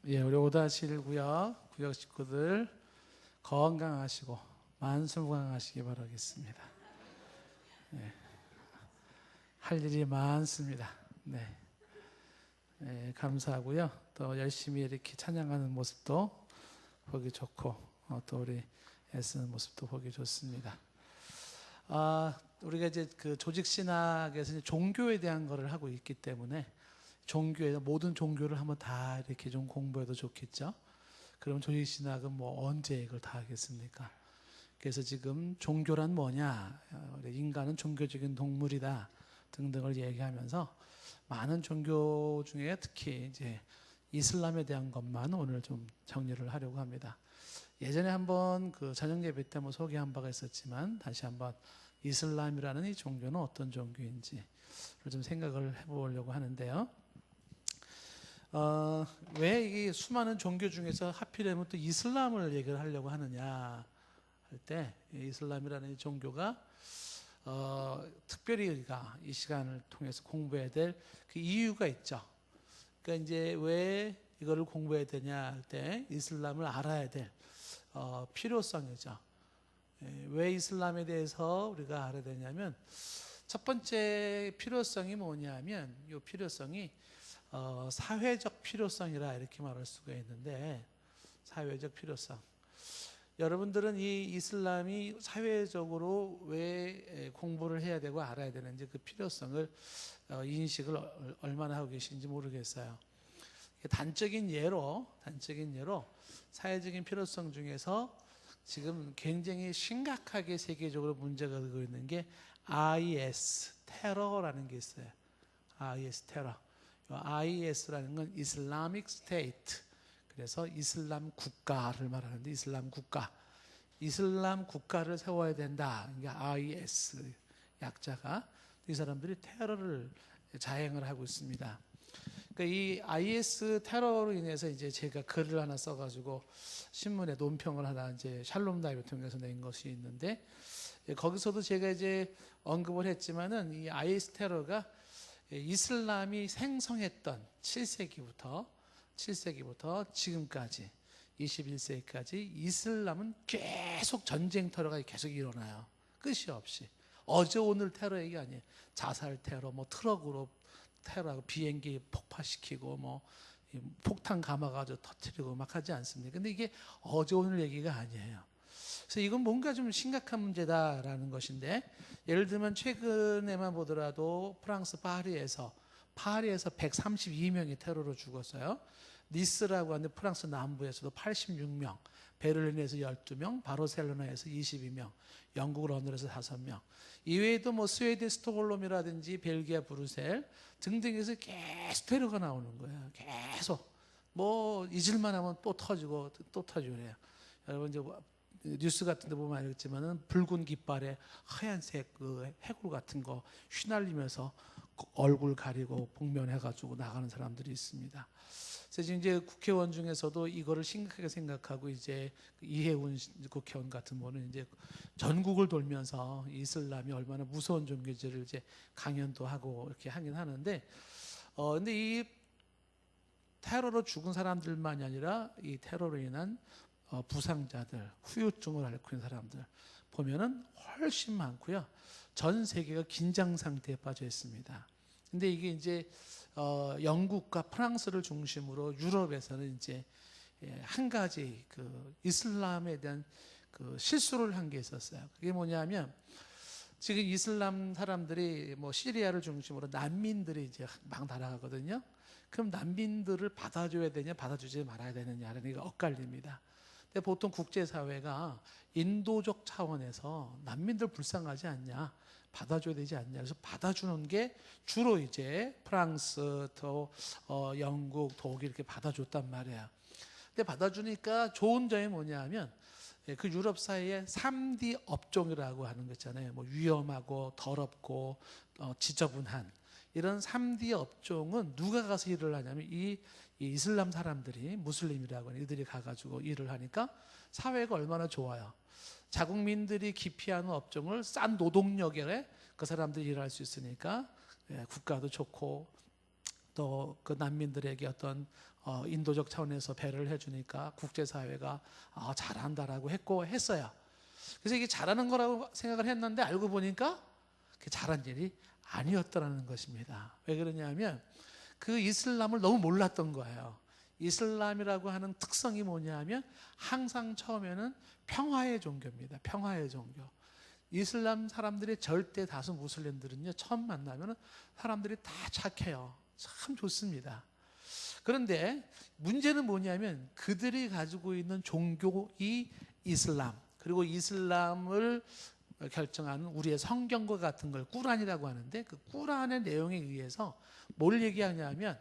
예, 우리 5-1구역 식구들 건강하시고 만수무강하시기 바라겠습니다. 예, 할 일이 많습니다. 네, 감사하고요. 또 열심히 이렇게 찬양하는 모습도 보기 좋고 또 우리 애쓰는 모습도 보기 좋습니다. 우리가 이제 그 조직 신학에서 이제 종교에 대한 거를 하고 있기 때문에 종교에 모든 종교를 한번 다 이렇게 좀 공부해도 좋겠죠. 그럼 조직 신학은 뭐 언제 이걸 다 하겠습니까? 그래서 지금 종교란 뭐냐, 인간은 종교적인 동물이다 등등을 얘기하면서 많은 종교 중에 특히 이제 이슬람에 대한 것만 오늘 좀 정리를 하려고 합니다. 예전에 한번 그 저녁 예배 때 뭐 소개한 바가 있었지만 다시 한번 이슬람이라는 이 종교는 어떤 종교인지 좀 생각을 해보려고 하는데요. 왜 이 수많은 종교 중에서 하필이면 또 이슬람을 얘기를 하려고 하느냐 할 때 이슬람이라는 이 종교가 특별히 우리가 이 시간을 통해서 공부해야 될 그 이유가 있죠. 그러니까 이제 왜 이거를 공부해야 되냐 할 때 이슬람을 알아야 될 필요성이죠. 왜 이슬람에 대해서 우리가 알아야 되냐면 첫 번째 필요성이 뭐냐면 이 필요성이 사회적 필요성이라 이렇게 말할 수가 있는데, 사회적 필요성. 여러분들은 이 이슬람이 사회적으로 왜 공부를 해야 되고 알아야 되는지 그 필요성을 인식을 얼마나 하고 계신지 모르겠어요. 단적인 예로 사회적인 필요성 중에서 지금 굉장히 심각하게 세계적으로 문제가 되고 있는 게 IS 테러라는 게 있어요. IS 테러. IS라는 건 이슬라믹 스테이트. 그래서 이슬람 국가를 말하는데 이슬람 국가를 세워야 된다. 이게 IS 약자가. 이 사람들이 테러를 자행을 하고 있습니다. 그러니까 이 IS 테러로 인해서 이제 제가 글을 하나 써가지고 신문에 논평을 하나 이제 샬롬 다이브 통해서 낸 것이 있는데, 거기서도 제가 이제 언급을 했지만은 이 IS 테러가 이슬람이 생성했던 7세기부터 지금까지 21세기까지 이슬람은 계속 전쟁 테러가 계속 일어나요. 끝이 없이. 어제 오늘 테러 얘기 아니에요. 자살 테러, 뭐 트럭으로 테러하고 비행기 폭파시키고 뭐 폭탄 감아가지고 터뜨리고 막 하지 않습니까? 근데 이게 어제 오늘 얘기가 아니에요. 그래서 이건 뭔가 좀 심각한 문제다라는 것인데, 예를 들면 최근에만 보더라도 프랑스 파리에서 132명이 테러로 죽었어요. 니스라고 하는데 프랑스 남부에서도 86명, 베를린에서 12명, 바르셀로나에서 22명, 영국 런던에서 5명. 이외에도 뭐 스웨덴 스톡홀름이라든지 벨기에 브뤼셀 등등에서 계속 테러가 나오는 거예요. 계속 뭐 잊을만 하면 또 터지고 그래요. 여러분 이제 뉴스 같은 데 보면 알겠지만은 붉은 깃발에 하얀색 그 해골 같은 거 휘날리면서 얼굴 가리고 복면해가지고 나가는 사람들이 있습니다. 그래서 지금 이제 국회의원 중에서도 이거를 심각하게 생각하고 이제 이해운 국회의원 같은 분은 이제 전국을 돌면서 이슬람이 얼마나 무서운 종교인지를 이제 강연도 하고 이렇게 하긴 하는데, 근데 이 테러로 죽은 사람들만이 아니라 이 테러로 인한 부상자들, 후유증을 앓고 있는 사람들 보면은 훨씬 많고요. 전 세계가 긴장 상태에 빠져 있습니다. 근데 이게 이제 영국과 프랑스를 중심으로 유럽에서는 이제 한 가지 그 이슬람에 대한 그 실수를 한 게 있었어요. 그게 뭐냐면 지금 이슬람 사람들이 뭐 시리아를 중심으로 난민들이 이제 막 날아가거든요. 그럼 난민들을 받아줘야 되냐 받아주지 말아야 되느냐는 게 엇갈립니다. 근데 보통 국제사회가 인도적 차원에서 난민들 불쌍하지 않냐, 받아줘야 되지 않냐, 그래서 받아주는 게 주로 이제 프랑스, 또 영국, 독일 이렇게 받아줬단 말이에요. 근데 받아주니까 좋은 점이 뭐냐 하면 그 유럽 사이에 3D 업종이라고 하는 거 있잖아요. 뭐 위험하고 더럽고 지저분한 이런 3D 업종은 누가 가서 일을 하냐면 이 이슬람 사람들이, 무슬림이라고 하는 이들이 가가지고 일을 하니까 사회가 얼마나 좋아요. 자국민들이 기피하는 업종을 싼 노동력에 그 사람들이 일할 수 있으니까 국가도 좋고 또 그 난민들에게 어떤 인도적 차원에서 배려를 해주니까 국제사회가 잘한다라고 했어요. 그래서 이게 잘하는 거라고 생각을 했는데 알고 보니까 그게 잘한 일이 아니었더라는 것입니다. 왜 그러냐면 그 이슬람을 너무 몰랐던 거예요. 이슬람이라고 하는 특성이 뭐냐면 항상 처음에는 평화의 종교입니다. 평화의 종교. 이슬람 사람들의 절대 다수 무슬림들은요, 처음 만나면 사람들이 다 착해요. 참 좋습니다. 그런데 문제는 뭐냐면 그들이 가지고 있는 종교이 이슬람, 그리고 이슬람을 결정하는 우리의 성경과 같은 걸 꾸란이라고 하는데, 그 꾸란의 내용에 의해서 뭘 얘기하냐면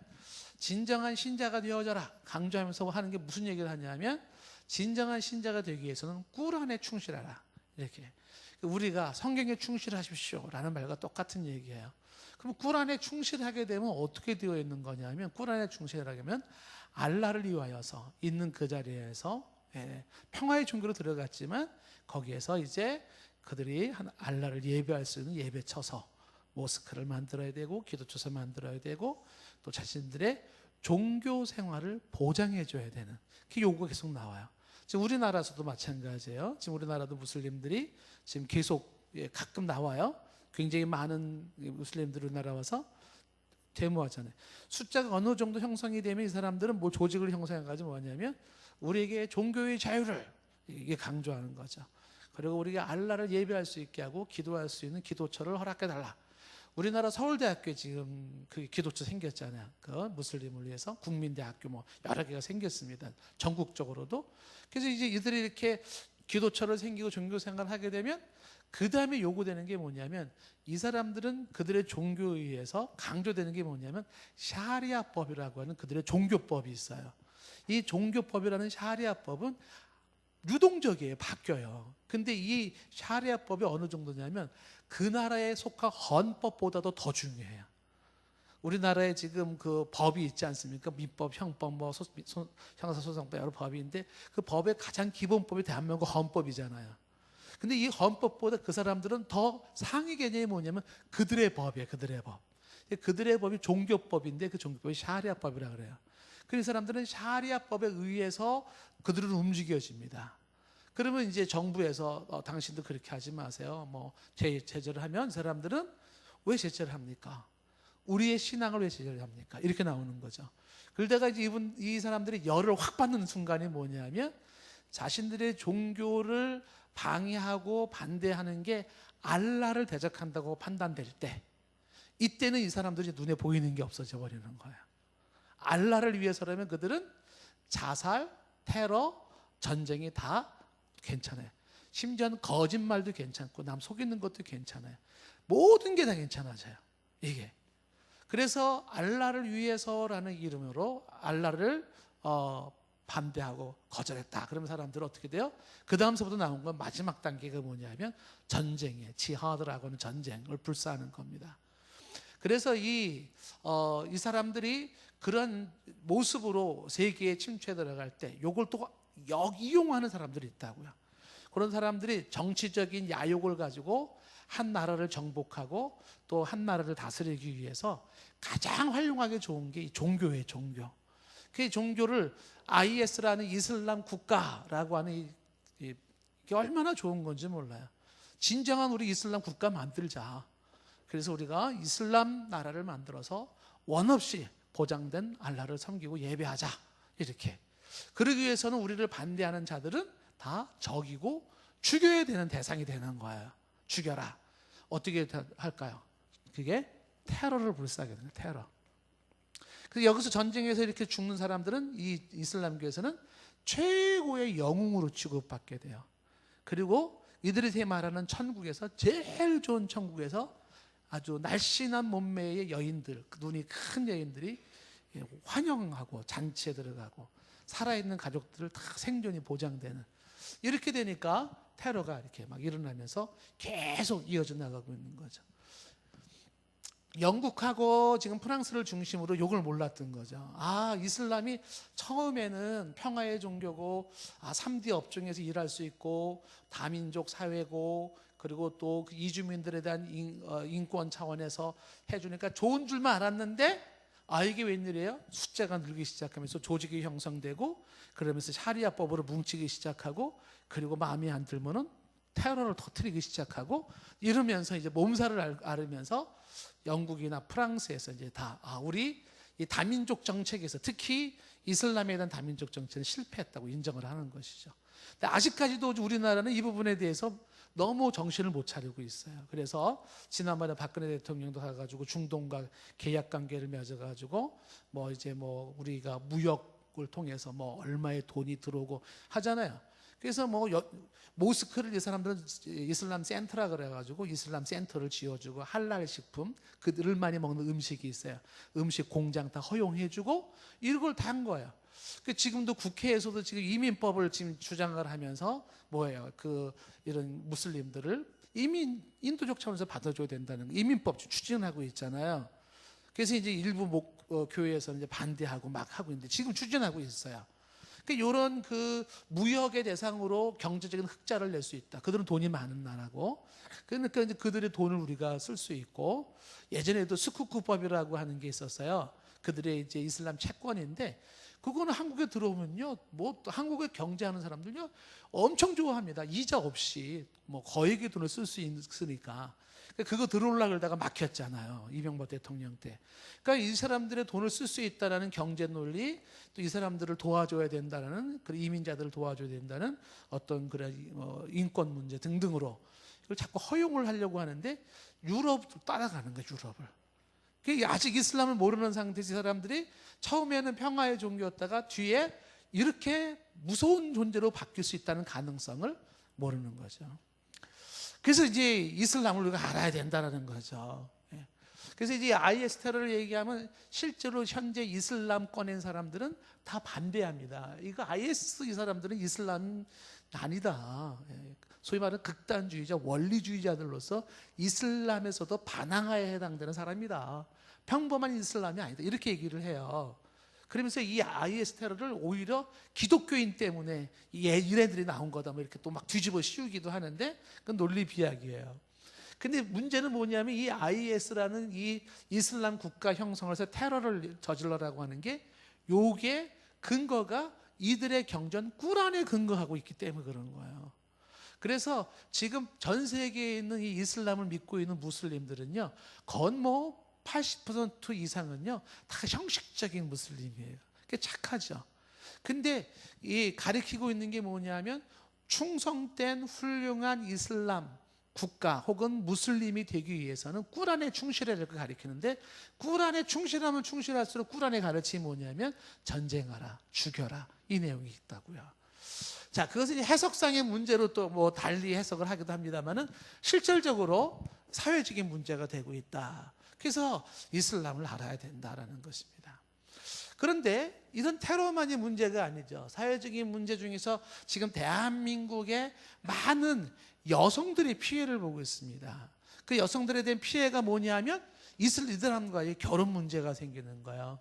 진정한 신자가 되어져라 강조하면서 하는 게 무슨 얘기를 하냐면, 진정한 신자가 되기 위해서는 꾸란에 충실하라, 이렇게. 우리가 성경에 충실하십시오 라는 말과 똑같은 얘기예요. 그럼 꾸란에 충실하게 되면 어떻게 되어 있는 거냐면, 꾸란에 충실하려면 알라를 위하여서 있는 그 자리에서 평화의 종교로 들어갔지만 거기에서 이제 그들이 알라를 예배할 수 있는 예배처소, 모스크를 만들어야 되고 기도처소 만들어야 되고 또 자신들의 종교 생활을 보장해 줘야 되는 그 요구가 계속 나와요. 지금 우리나라에서도 마찬가지예요. 지금 우리나라도 무슬림들이 지금 계속 가끔 나와요. 굉장히 많은 무슬림들이 우리나라 와서 데모하잖아요. 숫자가 어느 정도 형성이 되면 이 사람들은 뭐 조직을 형성해가지고 뭐냐면 우리에게 종교의 자유를 이게 강조하는 거죠. 그리고 우리가 알라를 예배할 수 있게 하고 기도할 수 있는 기도처를 허락해달라. 우리나라 서울대학교에 지금 그 기도처 생겼잖아요. 그 무슬림을 위해서 국민대학교 뭐 여러 개가 생겼습니다. 전국적으로도. 그래서 이제 이들이 이렇게 기도처를 생기고 종교 생활을 하게 되면 그 다음에 요구되는 게 뭐냐면, 이 사람들은 그들의 종교에 의해서 강조되는 게 뭐냐면 샤리아법이라고 하는 그들의 종교법이 있어요. 이 종교법이라는 샤리아법은 유동적이에요. 바뀌어요. 근데 이 샤리아법이 어느 정도냐면 그 나라에 속한 헌법보다도 더 중요해요. 우리나라에 지금 그 법이 있지 않습니까? 민법, 형법, 뭐 형사소송법 여러 법이 있는데 그 법의 가장 기본법이 대한민국 헌법이잖아요. 근데 이 헌법보다 그 사람들은 더 상위 개념이 뭐냐면 그들의 법이에요. 그들의 법. 그들의 법이 종교법인데 그 종교법이 샤리아법이라고 그래요. 그래서 사람들은 샤리아법에 의해서 그들은 움직여집니다. 그러면 이제 정부에서 당신도 그렇게 하지 마세요. 뭐 제재를 하면 사람들은 왜 제재를 합니까? 우리의 신앙을 왜 제재를 합니까? 이렇게 나오는 거죠. 그러다가 이제 이 사람들이 열을 확 받는 순간이 뭐냐면 자신들의 종교를 방해하고 반대하는 게 알라를 대적한다고 판단될 때, 이때는 이 사람들이 눈에 보이는 게 없어져 버리는 거예요. 알라를 위해서라면 그들은 자살, 테러, 전쟁이 다 괜찮아요. 심지어는 거짓말도 괜찮고 남 속이는 것도 괜찮아요. 모든 게 다 괜찮아져요. 이게. 그래서 알라를 위해서라는 이름으로 알라를 반대하고 거절했다. 그러면 사람들은 어떻게 돼요? 그 다음서부터 나온 건 마지막 단계가 뭐냐면 전쟁이에요. 지하드라고 하는 전쟁을 불사하는 겁니다. 그래서 이 사람들이 그런 모습으로 세계에 침투해 들어갈 때 이걸 또 이용하는 사람들이 있다고요. 그런 사람들이 정치적인 야욕을 가지고 한 나라를 정복하고 또 한 나라를 다스리기 위해서 가장 활용하기 좋은 게 이 종교예요. 종교. 그 종교를 IS라는 이슬람 국가라고 하는 이게 얼마나 좋은 건지 몰라요. 진정한 우리 이슬람 국가 만들자. 그래서 우리가 이슬람 나라를 만들어서 원 없이 보장된 알라를 섬기고 예배하자. 이렇게. 그러기 위해서는 우리를 반대하는 자들은 다 적이고 죽여야 되는 대상이 되는 거예요. 죽여라. 어떻게 할까요? 그게 테러를 불사하게 되는 테러. 그래서 여기서 전쟁에서 이렇게 죽는 사람들은 이 이슬람교에서는 최고의 영웅으로 취급받게 돼요. 그리고 이들이 말하는 천국에서 제일 좋은 천국에서 아주 날씬한 몸매의 여인들, 눈이 큰 여인들이 환영하고 잔치에 들어가고 살아있는 가족들을 다 생존이 보장되는, 이렇게 되니까 테러가 이렇게 막 일어나면서 계속 이어져 나가고 있는 거죠. 영국하고 지금 프랑스를 중심으로 욕을 몰랐던 거죠. 이슬람이 처음에는 평화의 종교고 3D 업종에서 일할 수 있고 다민족 사회고 그리고 또 그 이주민들에 대한 인권 차원에서 해주니까 좋은 줄만 알았는데 아, 이게 웬일이에요? 숫자가 늘기 시작하면서 조직이 형성되고, 그러면서 샤리아법으로 뭉치기 시작하고, 그리고 마음에 안 들면은 테러를 터뜨리기 시작하고, 이러면서 이제 몸살을 앓으면서 영국이나 프랑스에서 이제 우리 이 다민족 정책에서, 특히 이슬람에 대한 다민족 정책은 실패했다고 인정을 하는 것이죠. 근데 아직까지도 우리나라는 이 부분에 대해서 너무 정신을 못 차리고 있어요. 그래서 지난번에 박근혜 대통령도 가가지고 중동과 계약 관계를 맺어가지고 우리가 무역을 통해서 얼마의 돈이 들어오고 하잖아요. 그래서 모스크를 이 사람들은 이슬람 센터라 그래가지고 이슬람 센터를 지어주고, 할랄 식품, 그들만이 먹는 음식이 있어요. 음식 공장 다 허용해주고 이런 걸 다 한 거예요. 지금도 국회에서도 지금 이민법을 지금 주장을 하면서 이런 무슬림들을 인도적 차원에서 받아줘야 된다는 이민법 추진하고 있잖아요. 그래서 이제 일부 교회에서는 이제 반대하고 막 하고 있는데 지금 추진하고 있어요. 이런 무역의 대상으로 경제적인 흑자를 낼 수 있다. 그들은 돈이 많은 나라고, 그러니까 이제 그들의 돈을 우리가 쓸 수 있고, 예전에도 스쿠쿠법이라고 하는 게 있었어요. 그들의 이제 이슬람 채권인데, 그거는 한국에 들어오면요, 한국에 경제하는 사람들요 엄청 좋아합니다. 이자 없이 거액의 돈을 쓸 수 있으니까. 그거 들어오려고 그러다가 막혔잖아요. 이명박 대통령 때. 그러니까 이 사람들의 돈을 쓸 수 있다는 경제 논리, 또 이 사람들을 도와줘야 된다는, 이민자들을 도와줘야 된다는 어떤 인권 문제 등등으로 이걸 자꾸 허용을 하려고 하는데, 유럽도 따라가는 거예요. 유럽을. 아직 이슬람을 모르는 상태에서 이 사람들이 처음에는 평화의 종교였다가 뒤에 이렇게 무서운 존재로 바뀔 수 있다는 가능성을 모르는 거죠. 그래서 이제 이슬람을 우리가 알아야 된다는 거죠. 그래서 이제 IS 테러를 얘기하면 실제로 현재 이슬람 꺼낸 사람들은 다 반대합니다. 이거 IS 이 사람들은 이슬람 아니다. 소위 말하는 극단주의자, 원리주의자들로서 이슬람에서도 반항하에 해당되는 사람이다. 평범한 이슬람이 아니다. 이렇게 얘기를 해요. 그러면서 이 IS 테러를 오히려 기독교인 때문에 이래들이 나온 거다, 이렇게 또 막 뒤집어 씌우기도 하는데, 그건 논리 비약이에요. 근데 문제는 뭐냐면, 이 IS라는 이 이슬람 국가 형성을 해서 테러를 저질러라고 하는 게, 요게 근거가 이들의 경전 꾸란에 근거하고 있기 때문에 그런 거예요. 그래서 지금 전 세계에 있는 이 이슬람을 믿고 있는 무슬림들은요, 건 80% 이상은요 다 형식적인 무슬림이에요. 그게 착하죠. 근데 이 가리키고 있는 게 뭐냐면, 충성된 훌륭한 이슬람 국가 혹은 무슬림이 되기 위해서는 꾸란에 충실해야 될 걸 가리키는데, 꾸란에 충실하면 충실할수록 꾸란의 가르침이 뭐냐면 전쟁하라, 죽여라, 이 내용이 있다고요. 자, 그것은 해석상의 문제로 또 달리 해석을 하기도 합니다만은, 실질적으로 사회적인 문제가 되고 있다. 그래서 이슬람을 알아야 된다라는 것입니다. 그런데 이런 테러만이 문제가 아니죠. 사회적인 문제 중에서 지금 대한민국의 많은 여성들이 피해를 보고 있습니다. 그 여성들에 대한 피해가 뭐냐면, 이슬람과의 결혼 문제가 생기는 거예요.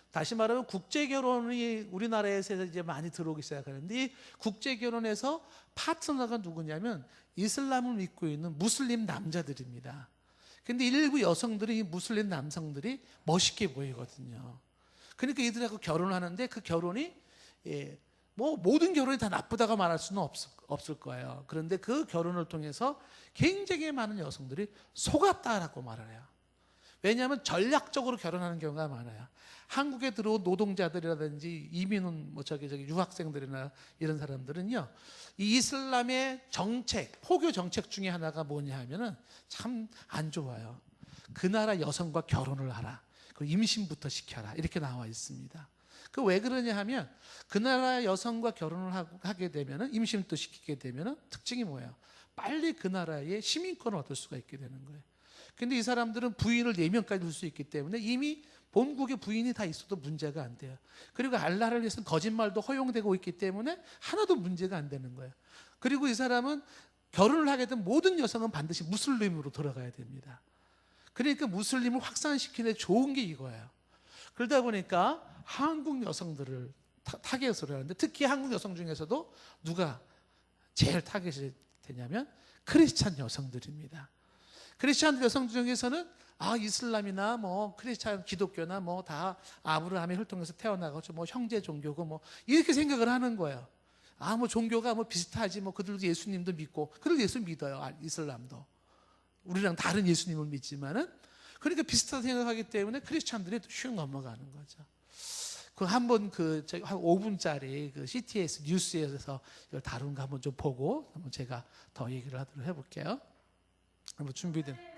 다시 말하면 국제 결혼이 우리나라에서 이제 많이 들어오기 시작하는데, 이 국제 결혼에서 파트너가 누구냐면 이슬람을 믿고 있는 무슬림 남자들입니다. 근데 일부 여성들이, 이 무슬림 남성들이 멋있게 보이거든요. 그러니까 이들하고 결혼을 하는데, 그 결혼이 모든 결혼이 다 나쁘다고 말할 수는 없을 거예요. 그런데 그 결혼을 통해서 굉장히 많은 여성들이 속았다라고 말을 해요. 왜냐하면 전략적으로 결혼하는 경우가 많아요. 한국에 들어온 노동자들이라든지 이민 온 유학생들이나 이런 사람들은요, 이 이슬람의 정책, 포교 정책 중에 하나가 뭐냐 하면은 참 안 좋아요. 그 나라 여성과 결혼을 하라, 그리고 임신부터 시켜라, 이렇게 나와 있습니다. 그 왜 그러냐 하면, 그 나라 여성과 결혼을 하게 되면은, 임신도 시키게 되면은 특징이 뭐예요? 빨리 그 나라의 시민권을 얻을 수가 있게 되는 거예요. 근데 이 사람들은 부인을 4명까지 둘 수 있기 때문에 이미 본국에 부인이 다 있어도 문제가 안 돼요. 그리고 알라를 위해서 거짓말도 허용되고 있기 때문에 하나도 문제가 안 되는 거예요. 그리고 이 사람은 결혼을 하게 된 모든 여성은 반드시 무슬림으로 돌아가야 됩니다. 그러니까 무슬림을 확산시키는 데 좋은 게 이거예요. 그러다 보니까 한국 여성들을 타겟으로 하는데, 특히 한국 여성 중에서도 누가 제일 타겟이 되냐면 크리스찬 여성들입니다. 크리스찬 여성 중에서는 아, 이슬람이나 뭐 크리스찬 기독교나 뭐 다 아브라함의 혈통에서 태어나가지고 뭐 형제 종교고 뭐 이렇게 생각을 하는 거예요. 아, 뭐 종교가 뭐 비슷하지, 뭐 그들도 예수님도 믿고, 그들 예수 믿어요. 이슬람도 우리랑 다른 예수님을 믿지만은, 그러니까 비슷하다 생각하기 때문에 크리스찬들이 슉 넘어가는 거죠. 그 한번 한 5분짜리 그 CTS 뉴스에서 이걸 다룬 거 한번 좀 보고 한번 제가 더 얘기를 하도록 해볼게요. 한번 준비된.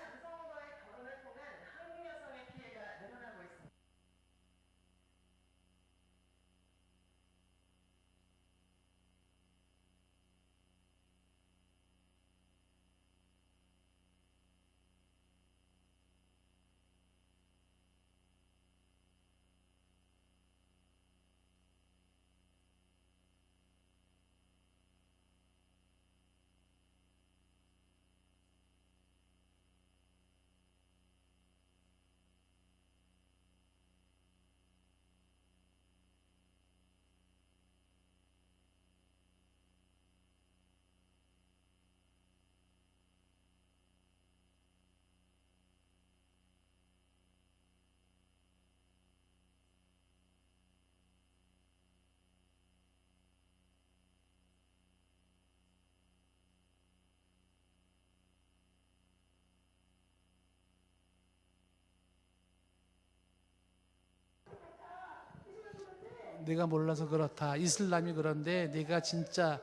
내가 몰라서 그렇다. 이슬람이 그런데 네가 진짜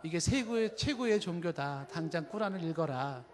이게 최고의 종교다. 당장 꾸란을 읽어라.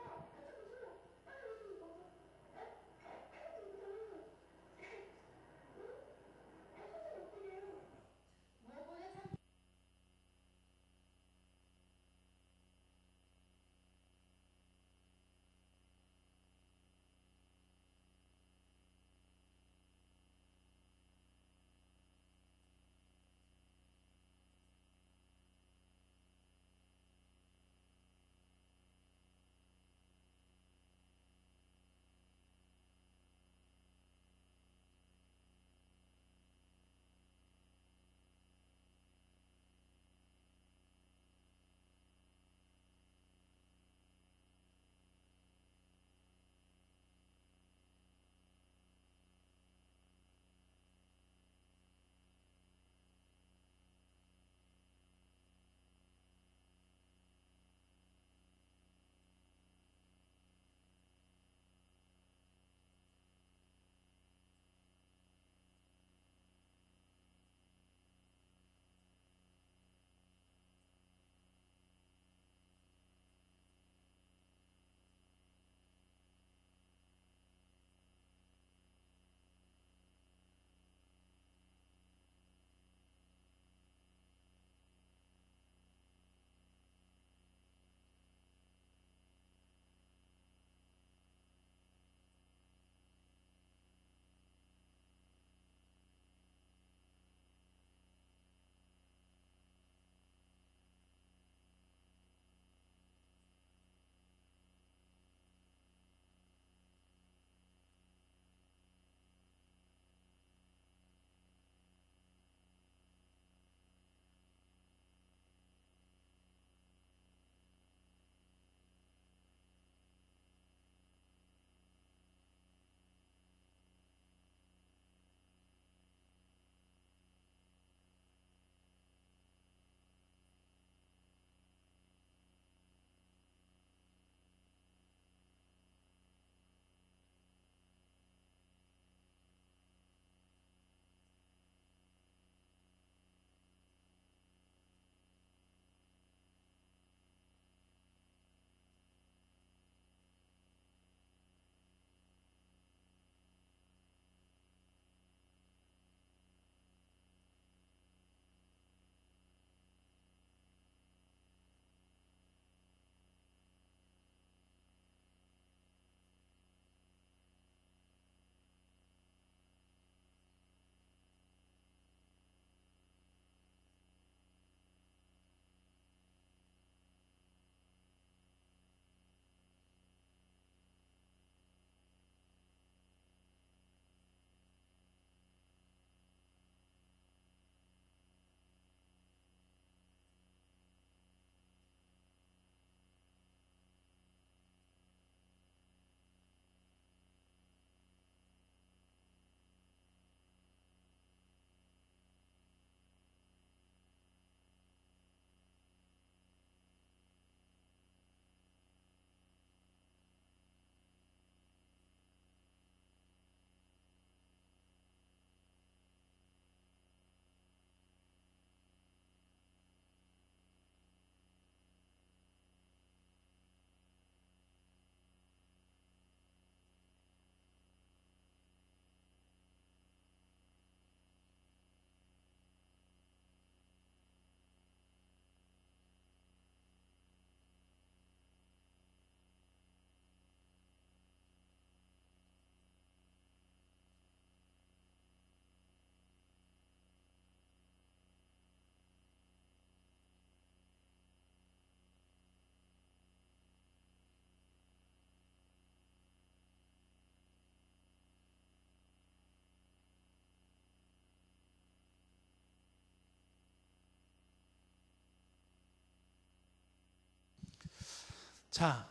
자,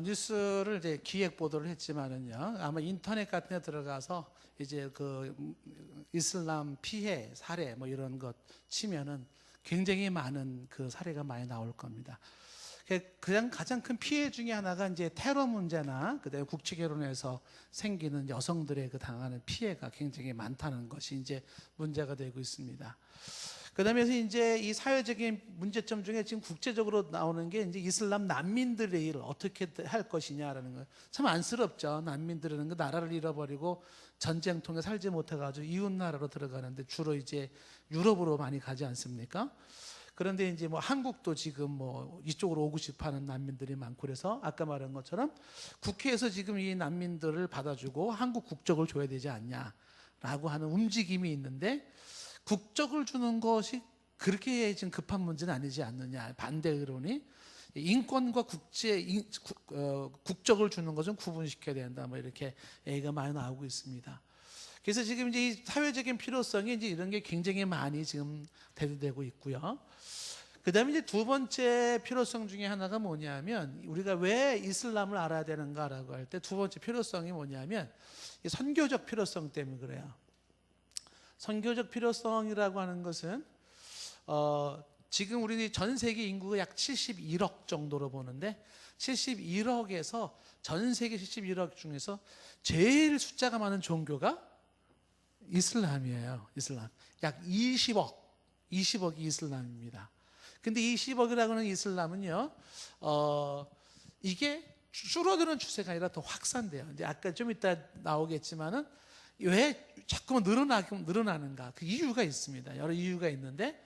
뉴스를 이제 기획 보도를 했지만은요, 아마 인터넷 같은 데 들어가서 이제 그 이슬람 피해 사례 뭐 이런 것 치면은 굉장히 많은 그 사례가 많이 나올 겁니다. 그냥 가장 큰 피해 중에 하나가 이제 테러 문제나 그다음에 국제 결혼에서 생기는 여성들의 그 당하는 피해가 굉장히 많다는 것이 이제 문제가 되고 있습니다. 그다음에 이제 이 사회적인 문제점 중에 지금 국제적으로 나오는 게 이제 이슬람 난민들의 일을 어떻게 할 것이냐라는 거예요. 참 안쓰럽죠. 난민들은 그 나라를 잃어버리고 전쟁통에 살지 못해가지고 이웃 나라로 들어가는데 주로 이제 유럽으로 많이 가지 않습니까? 그런데 이제 뭐 한국도 지금 뭐 이쪽으로 오고 싶어하는 난민들이 많고 그래서 아까 말한 것처럼 국회에서 지금 이 난민들을 받아주고 한국 국적을 줘야 되지 않냐라고 하는 움직임이 있는데. 국적을 주는 것이 그렇게 지금 급한 문제는 아니지 않느냐 반대 의론이 인권과 국적을 주는 것은 구분시켜야 된다 뭐 이렇게 얘기가 많이 나오고 있습니다. 그래서 지금 이제 이 사회적인 필요성이 이제 이런 게 굉장히 많이 지금 대두되고 있고요. 그다음에 이제 두 번째 필요성 중에 하나가 뭐냐면 우리가 왜 이슬람을 알아야 되는가라고 할 때 두 번째 필요성이 뭐냐면 이 선교적 필요성 때문에 그래요. 선교적 필요성이라고 하는 것은 지금 우리 전 세계 인구가 약 71억 정도로 보는데 71억에서 전 세계 71억 중에서 제일 숫자가 많은 종교가 이슬람이에요. 이슬람. 약 20억이 이슬람입니다. 근데 20억이라고 하는 이슬람은요, 이게 줄어드는 추세가 아니라 더 확산돼요. 이제 아까 좀 이따 나오겠지만은 왜 자꾸 늘어나는가? 그 이유가 있습니다. 여러 이유가 있는데,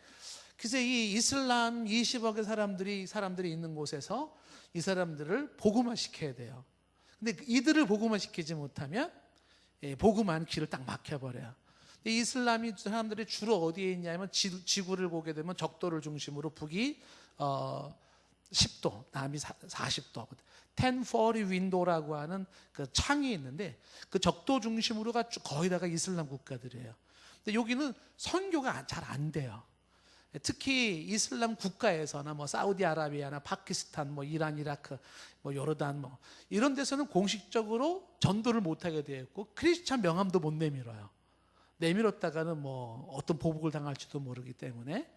그래서 이 이슬람 20억의 사람들이 있는 곳에서 이 사람들을 복음화 시켜야 돼요. 근데 이들을 복음화 시키지 못하면 복음화는 길을 딱 막혀버려요. 이슬람이 사람들이 주로 어디에 있냐면 지구를 보게 되면 적도를 중심으로 북이 10도, 남이 40도. 1040 윈도라고 하는 그 창이 있는데 그 적도 중심으로가 거의 다가 이슬람 국가들이에요. 근데 여기는 선교가 잘 안 돼요. 특히 이슬람 국가에서나 뭐 사우디아라비아나 파키스탄, 뭐 이란, 이라크, 뭐 요르단 뭐 이런 데서는 공식적으로 전도를 못 하게 되어 있고 크리스찬 명함도 못 내밀어요. 내밀었다가는 뭐 어떤 보복을 당할지도 모르기 때문에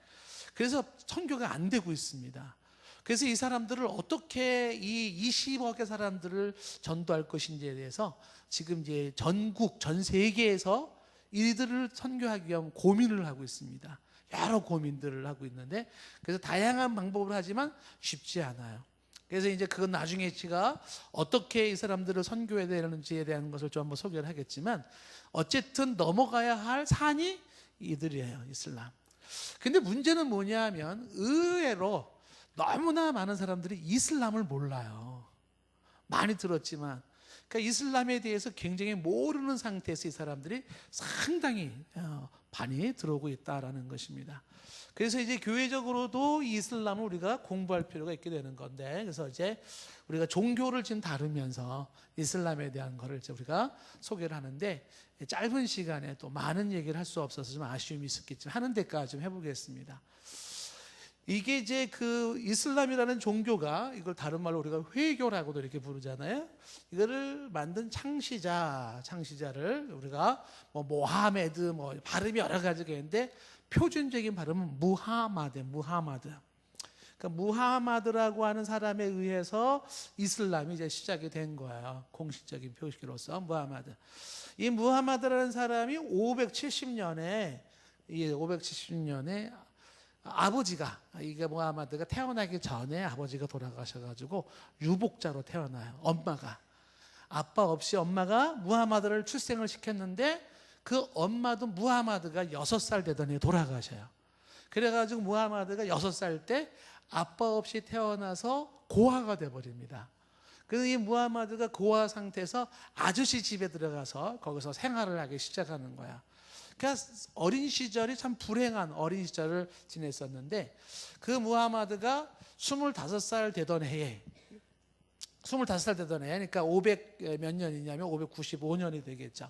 그래서 선교가 안 되고 있습니다. 그래서 이 사람들을 어떻게 이 20억의 사람들을 전도할 것인지에 대해서 지금 이제 전 세계에서 이들을 선교하기 위한 고민을 하고 있습니다. 여러 고민들을 하고 있는데 그래서 다양한 방법을 하지만 쉽지 않아요. 그래서 이제 그건 나중에 제가 어떻게 이 사람들을 선교해야 되는지에 대한 것을 좀 한번 소개를 하겠지만 어쨌든 넘어가야 할 산이 이들이에요. 이슬람. 근데 문제는 뭐냐면 의외로 너무나 많은 사람들이 이슬람을 몰라요. 많이 들었지만 그러니까 이슬람에 대해서 굉장히 모르는 상태에서 이 사람들이 상당히 많이 들어오고 있다라는 것입니다. 그래서 이제 교회적으로도 이 이슬람을 우리가 공부할 필요가 있게 되는 건데 그래서 이제 우리가 종교를 지금 다루면서 이슬람에 대한 거를 이제 우리가 소개를 하는데 짧은 시간에 또 많은 얘기를 할 수 없어서 좀 아쉬움이 있었겠지만 하는 데까지 좀 해보겠습니다. 이게 이제 그 이슬람이라는 종교가 이걸 다른 말로 우리가 회교라고도 이렇게 부르잖아요. 이거를 만든 창시자를 우리가 뭐 모하메드 뭐 발음이 여러 가지가 있는데 표준적인 발음은 무하마드. 그러니까 무하마드라고 하는 사람에 의해서 이슬람이 이제 시작이 된 거예요. 공식적인 표시로서 무하마드. 이 무하마드라는 사람이 570년에 아버지가 이게 무하마드가 태어나기 전에 아버지가 돌아가셔가지고 유복자로 태어나요. 엄마가 아빠 없이 엄마가 무하마드를 출생을 시켰는데 그 엄마도 무하마드가 6살 되더니 돌아가셔요. 그래가지고 무하마드가 6살 때 아빠 없이 태어나서 고아가 돼버립니다. 그래서 이 무하마드가 고아 상태에서 아저씨 집에 들어가서 거기서 생활을 하기 시작하는 거야. 그러니까 어린 시절이 참 불행한 어린 시절을 지냈었는데 그 무하마드가 25살 되던 해에 그러니까 500 몇 년이냐면 595년이 되겠죠.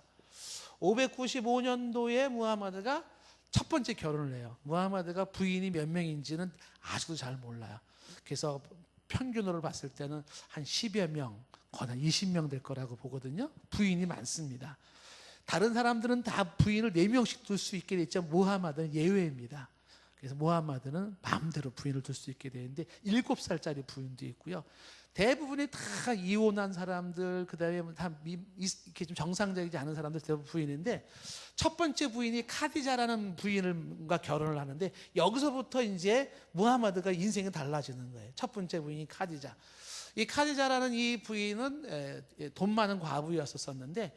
595년도에 무하마드가 첫 번째 결혼을 해요. 무하마드가 부인이 몇 명인지는 아직도 잘 몰라요. 그래서 평균으로 봤을 때는 한 10여 명, 거의 한 20명 될 거라고 보거든요. 부인이 많습니다. 다른 사람들은 다 부인을 4명씩 둘 수 있게 돼 있지만 무하마드는 예외입니다. 그래서 무하마드는 마음대로 부인을 둘 수 있게 되는데 7살짜리 부인도 있고요. 대부분이 다 이혼한 사람들, 그다음에 다 이렇게 좀 정상적이지 않은 사람들 대부분 부인인데, 첫 번째 부인이 카디자라는 부인과 결혼을 하는데 여기서부터 이제 무하마드가 인생이 달라지는 거예요. 첫 번째 부인이 카디자. 이 카디자라는 이 부인은 돈 많은 과부였었는데,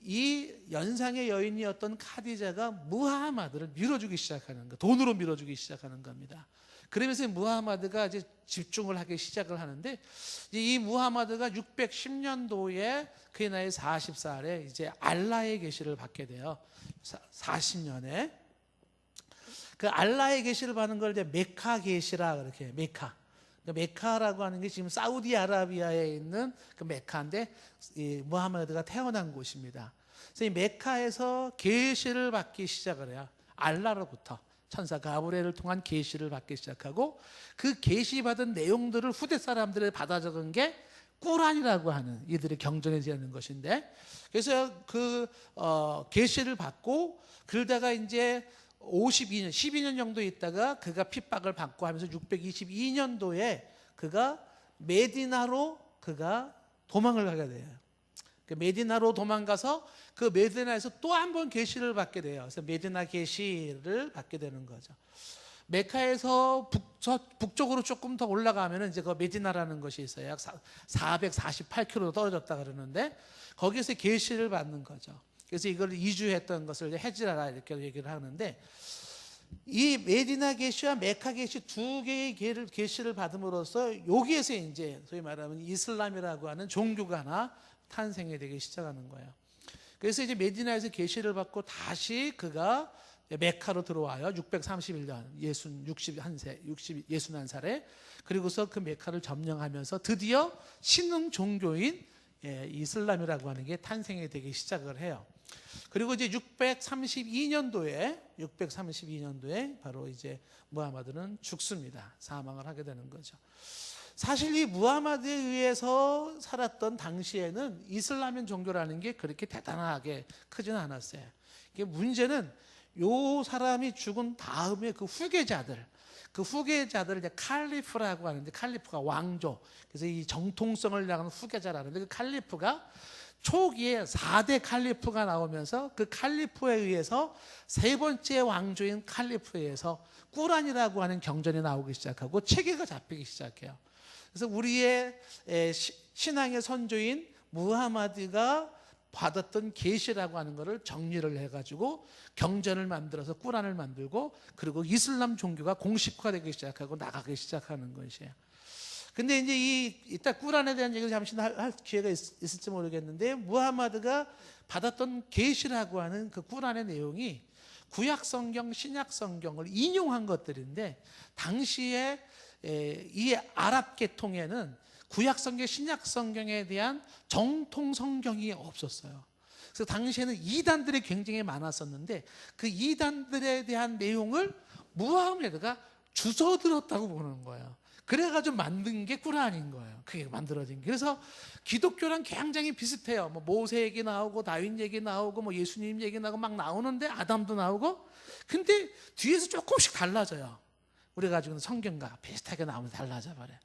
이 연상의 여인이었던 카디자가 무하마드를 밀어주기 시작하는 거, 돈으로 밀어주기 시작하는 겁니다. 그러면서 무하마드가 이제 집중을 하기 시작을 하는데, 이 무하마드가 610년도에 그의 나이 40살에 이제 알라의 계시를 받게 돼요. 40년에 그 알라의 계시를 받는 걸 이제 메카 계시라 그렇게 메카. 메카라고 하는 게 지금 사우디아라비아에 있는 그 메카인데, 이 무하마드가 태어난 곳입니다. 그래서 이 메카에서 계시를 받기 시작을 해요. 알라로부터 천사 가브리엘을 통한 계시를 받기 시작하고, 그 계시 받은 내용들을 후대 사람들이 받아 적은 게 꾸란이라고 하는 이들의 경전에 대한 것인데, 그래서 그 계시를 받고 그러다가 이제 52년, 12년 정도 있다가 그가 핍박을 받고 하면서 622년도에 그가 메디나로 그가 도망을 가게 돼요. 그 메디나로 도망가서 그 메디나에서 또 한 번 계시를 받게 돼요. 그래서 메디나 계시를 받게 되는 거죠. 메카에서 북쪽으로 조금 더 올라가면 이제 그 메디나라는 것이 있어요. 약 448km 떨어졌다 그러는데, 거기서 계시를 받는 거죠. 그래서 이걸 이주했던 것을 헤지라라 이렇게 얘기를 하는데, 이 메디나 계시와 메카 계시 두 개의 계시를 받음으로써 여기에서 이제 소위 말하면 이슬람이라고 하는 종교가 하나 탄생이 되기 시작하는 거예요. 그래서 이제 메디나에서 계시를 받고 다시 그가 메카로 들어와요. 631년 61살에. 그리고서 그 메카를 점령하면서 드디어 신흥 종교인 이슬람이라고 하는 게 탄생이 되기 시작을 해요. 그리고 이제 632년도에 바로 이제 무하마드는 죽습니다. 사망을 하게 되는 거죠. 사실 이 무하마드에 의해서 살았던 당시에는 이슬람 종교라는 게 그렇게 대단하게 크지는 않았어요. 이게 문제는 요 사람이 죽은 다음에 그 후계자들을 이제 칼리프라고 하는데, 칼리프가 왕조, 그래서 이 정통성을 나가는 후계자라는데, 그 칼리프가 초기에 4대 칼리프가 나오면서 그 칼리프에 의해서 세 번째 왕조인 칼리프에 의해서 꾸란이라고 하는 경전이 나오기 시작하고 체계가 잡히기 시작해요. 그래서 우리의 신앙의 선조인 무하마드가 받았던 계시라고 하는 것을 정리를 해가지고 경전을 만들어서 꾸란을 만들고, 그리고 이슬람 종교가 공식화되기 시작하고 나가기 시작하는 것이에요. 근데 이제 이따 꾸란에 대한 얘기를 잠시 할 기회가 있을지 모르겠는데, 무하마드가 받았던 계시라고 하는 그 꾸란의 내용이 구약 성경, 신약 성경을 인용한 것들인데, 당시에 이 아랍 계통에는 구약 성경, 신약 성경에 대한 정통 성경이 없었어요. 그래서 당시에는 이단들이 굉장히 많았었는데, 그 이단들에 대한 내용을 무하마드가 주워들었다고 보는 거예요. 그래가지고 만든 게 꾸란인 거예요. 그게 만들어진 게. 그래서 기독교랑 굉장히 비슷해요. 뭐 모세 얘기 나오고 다윈 얘기 나오고 뭐 예수님 얘기 나오고 막 나오는데, 아담도 나오고. 근데 뒤에서 조금씩 달라져요. 우리가 가지고 있는 성경과 비슷하게 나오면 달라져 버려요.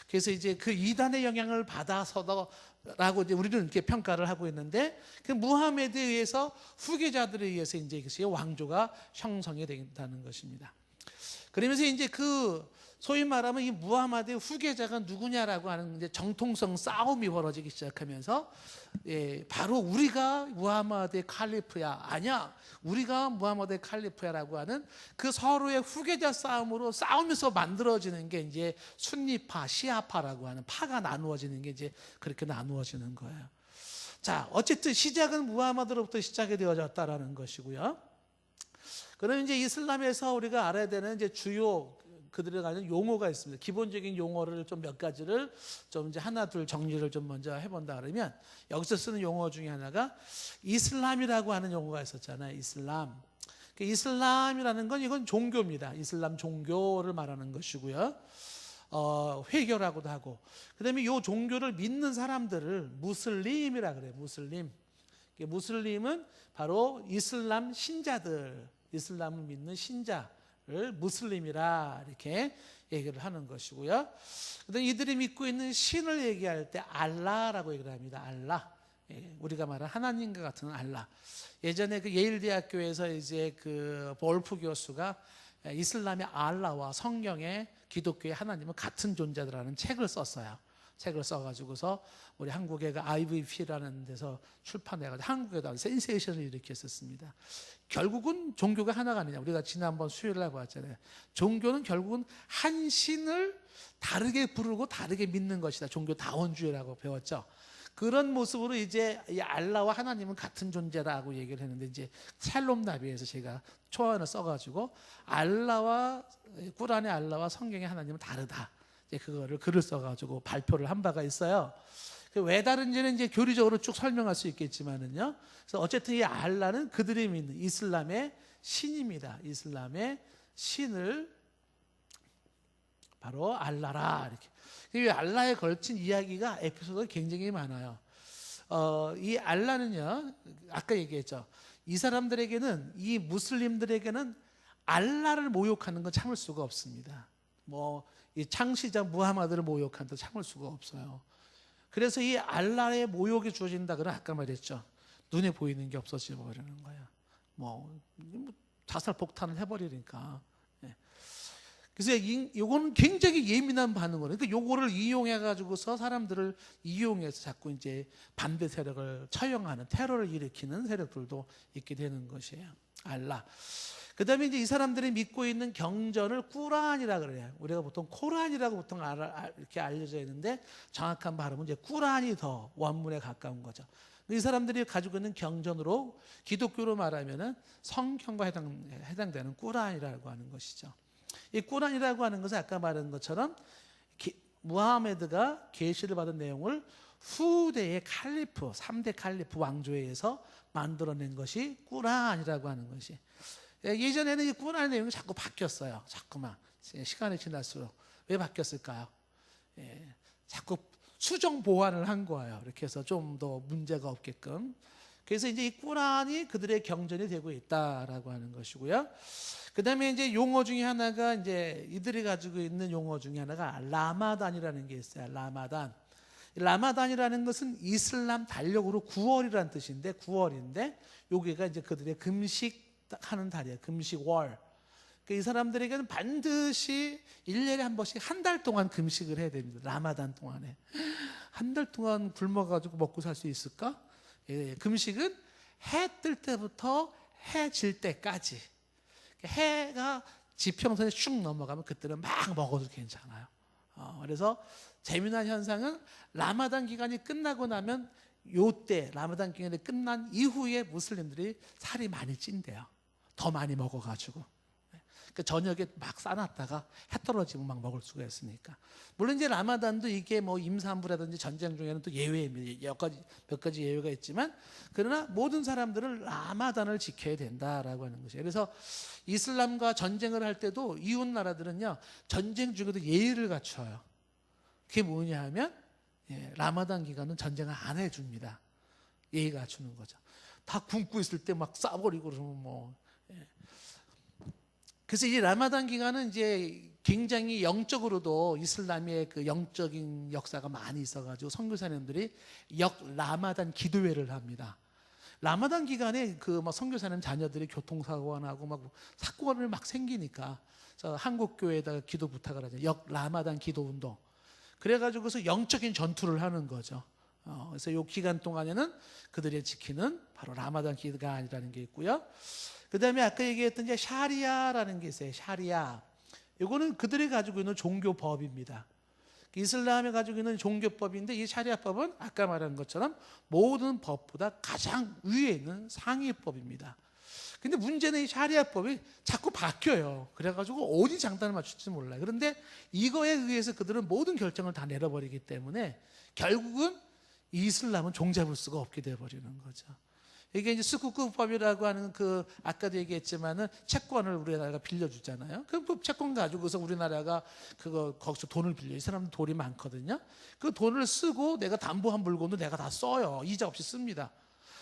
그래서 이제 그 이단의 영향을 받아서라고 이제 우리는 이렇게 평가를 하고 있는데, 그 무하마드에 의해서 후계자들에 의해서 이제 이것이 왕조가 형성이 된다는 것입니다. 그러면서 이제 그 소위 말하면 이 무하마드의 후계자가 누구냐라고 하는 이제 정통성 싸움이 벌어지기 시작하면서, 바로 우리가 무하마드의 칼리프야, 아니야, 우리가 무하마드의 칼리프야라고 하는 그 서로의 후계자 싸움으로 싸우면서 만들어지는 게 이제 순니파, 시아파라고 하는 파가 나누어지는 게 이제 그렇게 나누어지는 거예요. 자, 어쨌든 시작은 무하마드로부터 시작이 되어졌다라는 것이고요. 그럼 이제 이슬람에서 우리가 알아야 되는 이제 주요 그들에 관한 용어가 있습니다. 기본적인 용어를 좀 몇 가지를 좀 이제 하나 둘 정리를 좀 먼저 해본다 그러면, 여기서 쓰는 용어 중에 하나가 이슬람이라고 하는 용어가 있었잖아요. 이슬람. 그 이슬람이라는 건 이건 종교입니다. 이슬람 종교를 말하는 것이고요. 회교라고도 하고, 그다음에 이 종교를 믿는 사람들을 무슬림이라 그래요. 무슬림은 바로 이슬람 신자들, 이슬람을 믿는 신자를 무슬림이라 이렇게 얘기를 하는 것이고요. 그다음에 이들이 믿고 있는 신을 얘기할 때 알라라고 얘기를 합니다. 알라. 우리가 말하는 하나님과 같은 알라. 예전에 그 예일 대학교에서 이제 그 볼프 교수가 이슬람의 알라와 성경의 기독교의 하나님은 같은 존재라는 책을 썼어요. 책을 써가지고서 우리 한국의 그 IVP라는 데서 출판해가지고 한국에도 센세이션을 일으켰었습니다. 결국은 종교가 하나가 아니냐. 우리가 지난번 수요일날 봤잖아요. 종교는 결국은 한 신을 다르게 부르고 다르게 믿는 것이다. 종교 다원주의라고 배웠죠. 그런 모습으로 이제 이 알라와 하나님은 같은 존재라고 얘기를 했는데, 이제 샬롬 나비에서 제가 초안을 써가지고 알라와 꾸란의 알라와 성경의 하나님은 다르다. 이제 그거를 글을 써가지고 발표를 한 바가 있어요. 왜 다른지는 이제 교리적으로 쭉 설명할 수 있겠지만은요. 그래서 어쨌든 이 알라는 그들이 믿는 이슬람의 신입니다. 이슬람의 신을 바로 알라라 이렇게. 이 알라에 걸친 이야기가 에피소드가 굉장히 많아요. 이 알라는요, 아까 얘기했죠. 이 사람들에게는, 이 무슬림들에게는 알라를 모욕하는 건 참을 수가 없습니다. 이 창시자 무하마드를 모욕한다 참을 수가 없어요. 그래서 이 알라의 모욕이 주어진다 그러면 아까 말했죠. 눈에 보이는 게 없어져 버리는 거야. 자살 폭탄을 해버리니까. 그래서 이거는 굉장히 예민한 반응이에요. 그러니까 요거를 이용해 가지고서 사람들을 이용해서 자꾸 이제 반대 세력을 처형하는, 테러를 일으키는 세력들도 있게 되는 것이에요. 알라. 그다음에 이제 이 사람들이 믿고 있는 경전을 꾸란이라 그래요. 우리가 보통 코란이라고 보통 이렇게 알려져 있는데, 정확한 발음은 이제 꾸란이 더 원문에 가까운 거죠. 이 사람들이 가지고 있는 경전으로 기독교로 말하면은 성경과 해당되는 꾸란이라고 하는 것이죠. 이 꾸란이라고 하는 것은 아까 말한 것처럼 무하메드가 계시를 받은 내용을 후대의 칼리프, 3대 칼리프 왕조에 의해서 만들어낸 것이 꾸란이라고 하는 것이. 예전에는 이 꾸란의 내용이 자꾸 바뀌었어요. 자꾸만 시간이 지날수록. 왜 바뀌었을까요? 자꾸 수정 보완을 한 거예요. 이렇게 해서 좀 더 문제가 없게끔. 그래서 이제 이 꾸란이 그들의 경전이 되고 있다라고 하는 것이고요. 그 다음에 이제 용어 중에 하나가, 이제 이들이 가지고 있는 용어 중에 하나가 라마단이라는 게 있어요. 라마단. 라마단이라는 것은 이슬람 달력으로 9월이라는 뜻인데, 9월인데, 여기가 이제 그들의 금식하는 달이에요. 금식월. 이 사람들에게는 반드시 1년에 한 번씩 한 달 동안 금식을 해야 됩니다. 라마단 동안에. 한 달 동안 굶어가지고 먹고 살 수 있을까? 금식은 해 뜰 때부터 해 질 때까지. 해가 지평선에 쭉 넘어가면 그때는 막 먹어도 괜찮아요. 그래서 재미난 현상은 라마단 기간이 끝나고 나면, 요때 라마단 기간이 끝난 이후에 무슬림들이 살이 많이 찐대요. 더 많이 먹어가지고. 그 저녁에 막 싸놨다가 해 떨어지면 막 먹을 수가 있으니까. 물론 이제 라마단도 이게 임산부라든지 전쟁 중에는 또 예외입니다. 몇 가지 예외가 있지만, 그러나 모든 사람들은 라마단을 지켜야 된다라고 하는 것이에요. 그래서 이슬람과 전쟁을 할 때도 이웃 나라들은요, 전쟁 중에도 예의를 갖춰요. 그게 뭐냐 하면, 라마단 기간은 전쟁을 안 해줍니다. 예의 갖추는 거죠. 다 굶고 있을 때 막 쏴버리고 그러면 그래서 이 라마단 기간은 이제 굉장히 영적으로도 이슬람의 그 영적인 역사가 많이 있어가지고 선교사님들이 라마단 기도회를 합니다. 라마단 기간에 선교사님 자녀들이 교통사고가 나고 막 사건을 막 생기니까, 그래서 한국 교회에다가 기도 부탁을 하죠. 라마단 기도 운동. 그래가지고서 영적인 전투를 하는 거죠. 그래서 이 기간 동안에는 그들이 지키는 바로 라마단 기간이라는 게 있고요. 그 다음에 아까 얘기했던 이제 샤리아라는 게 있어요. 샤리아. 이거는 그들이 가지고 있는 종교법입니다. 이슬람이 가지고 있는 종교법인데, 이 샤리아법은 아까 말한 것처럼 모든 법보다 가장 위에 있는 상위법입니다. 근데 문제는 이 샤리아법이 자꾸 바뀌어요. 그래가지고 어디 장단을 맞출지 몰라요. 그런데 이거에 의해서 그들은 모든 결정을 다 내려버리기 때문에 결국은 이 이슬람은 종잡을 수가 없게 되어버리는 거죠. 이게 이제 스쿠크법이라고 하는 그 아까도 얘기했지만은 채권을 우리나라가 빌려주잖아요. 그 채권 가지고서 우리나라가 그거 거기서 돈을 빌려. 이 사람들 돈이 많거든요. 그 돈을 쓰고 내가 담보한 물건도 내가 다 써요. 이자 없이 씁니다.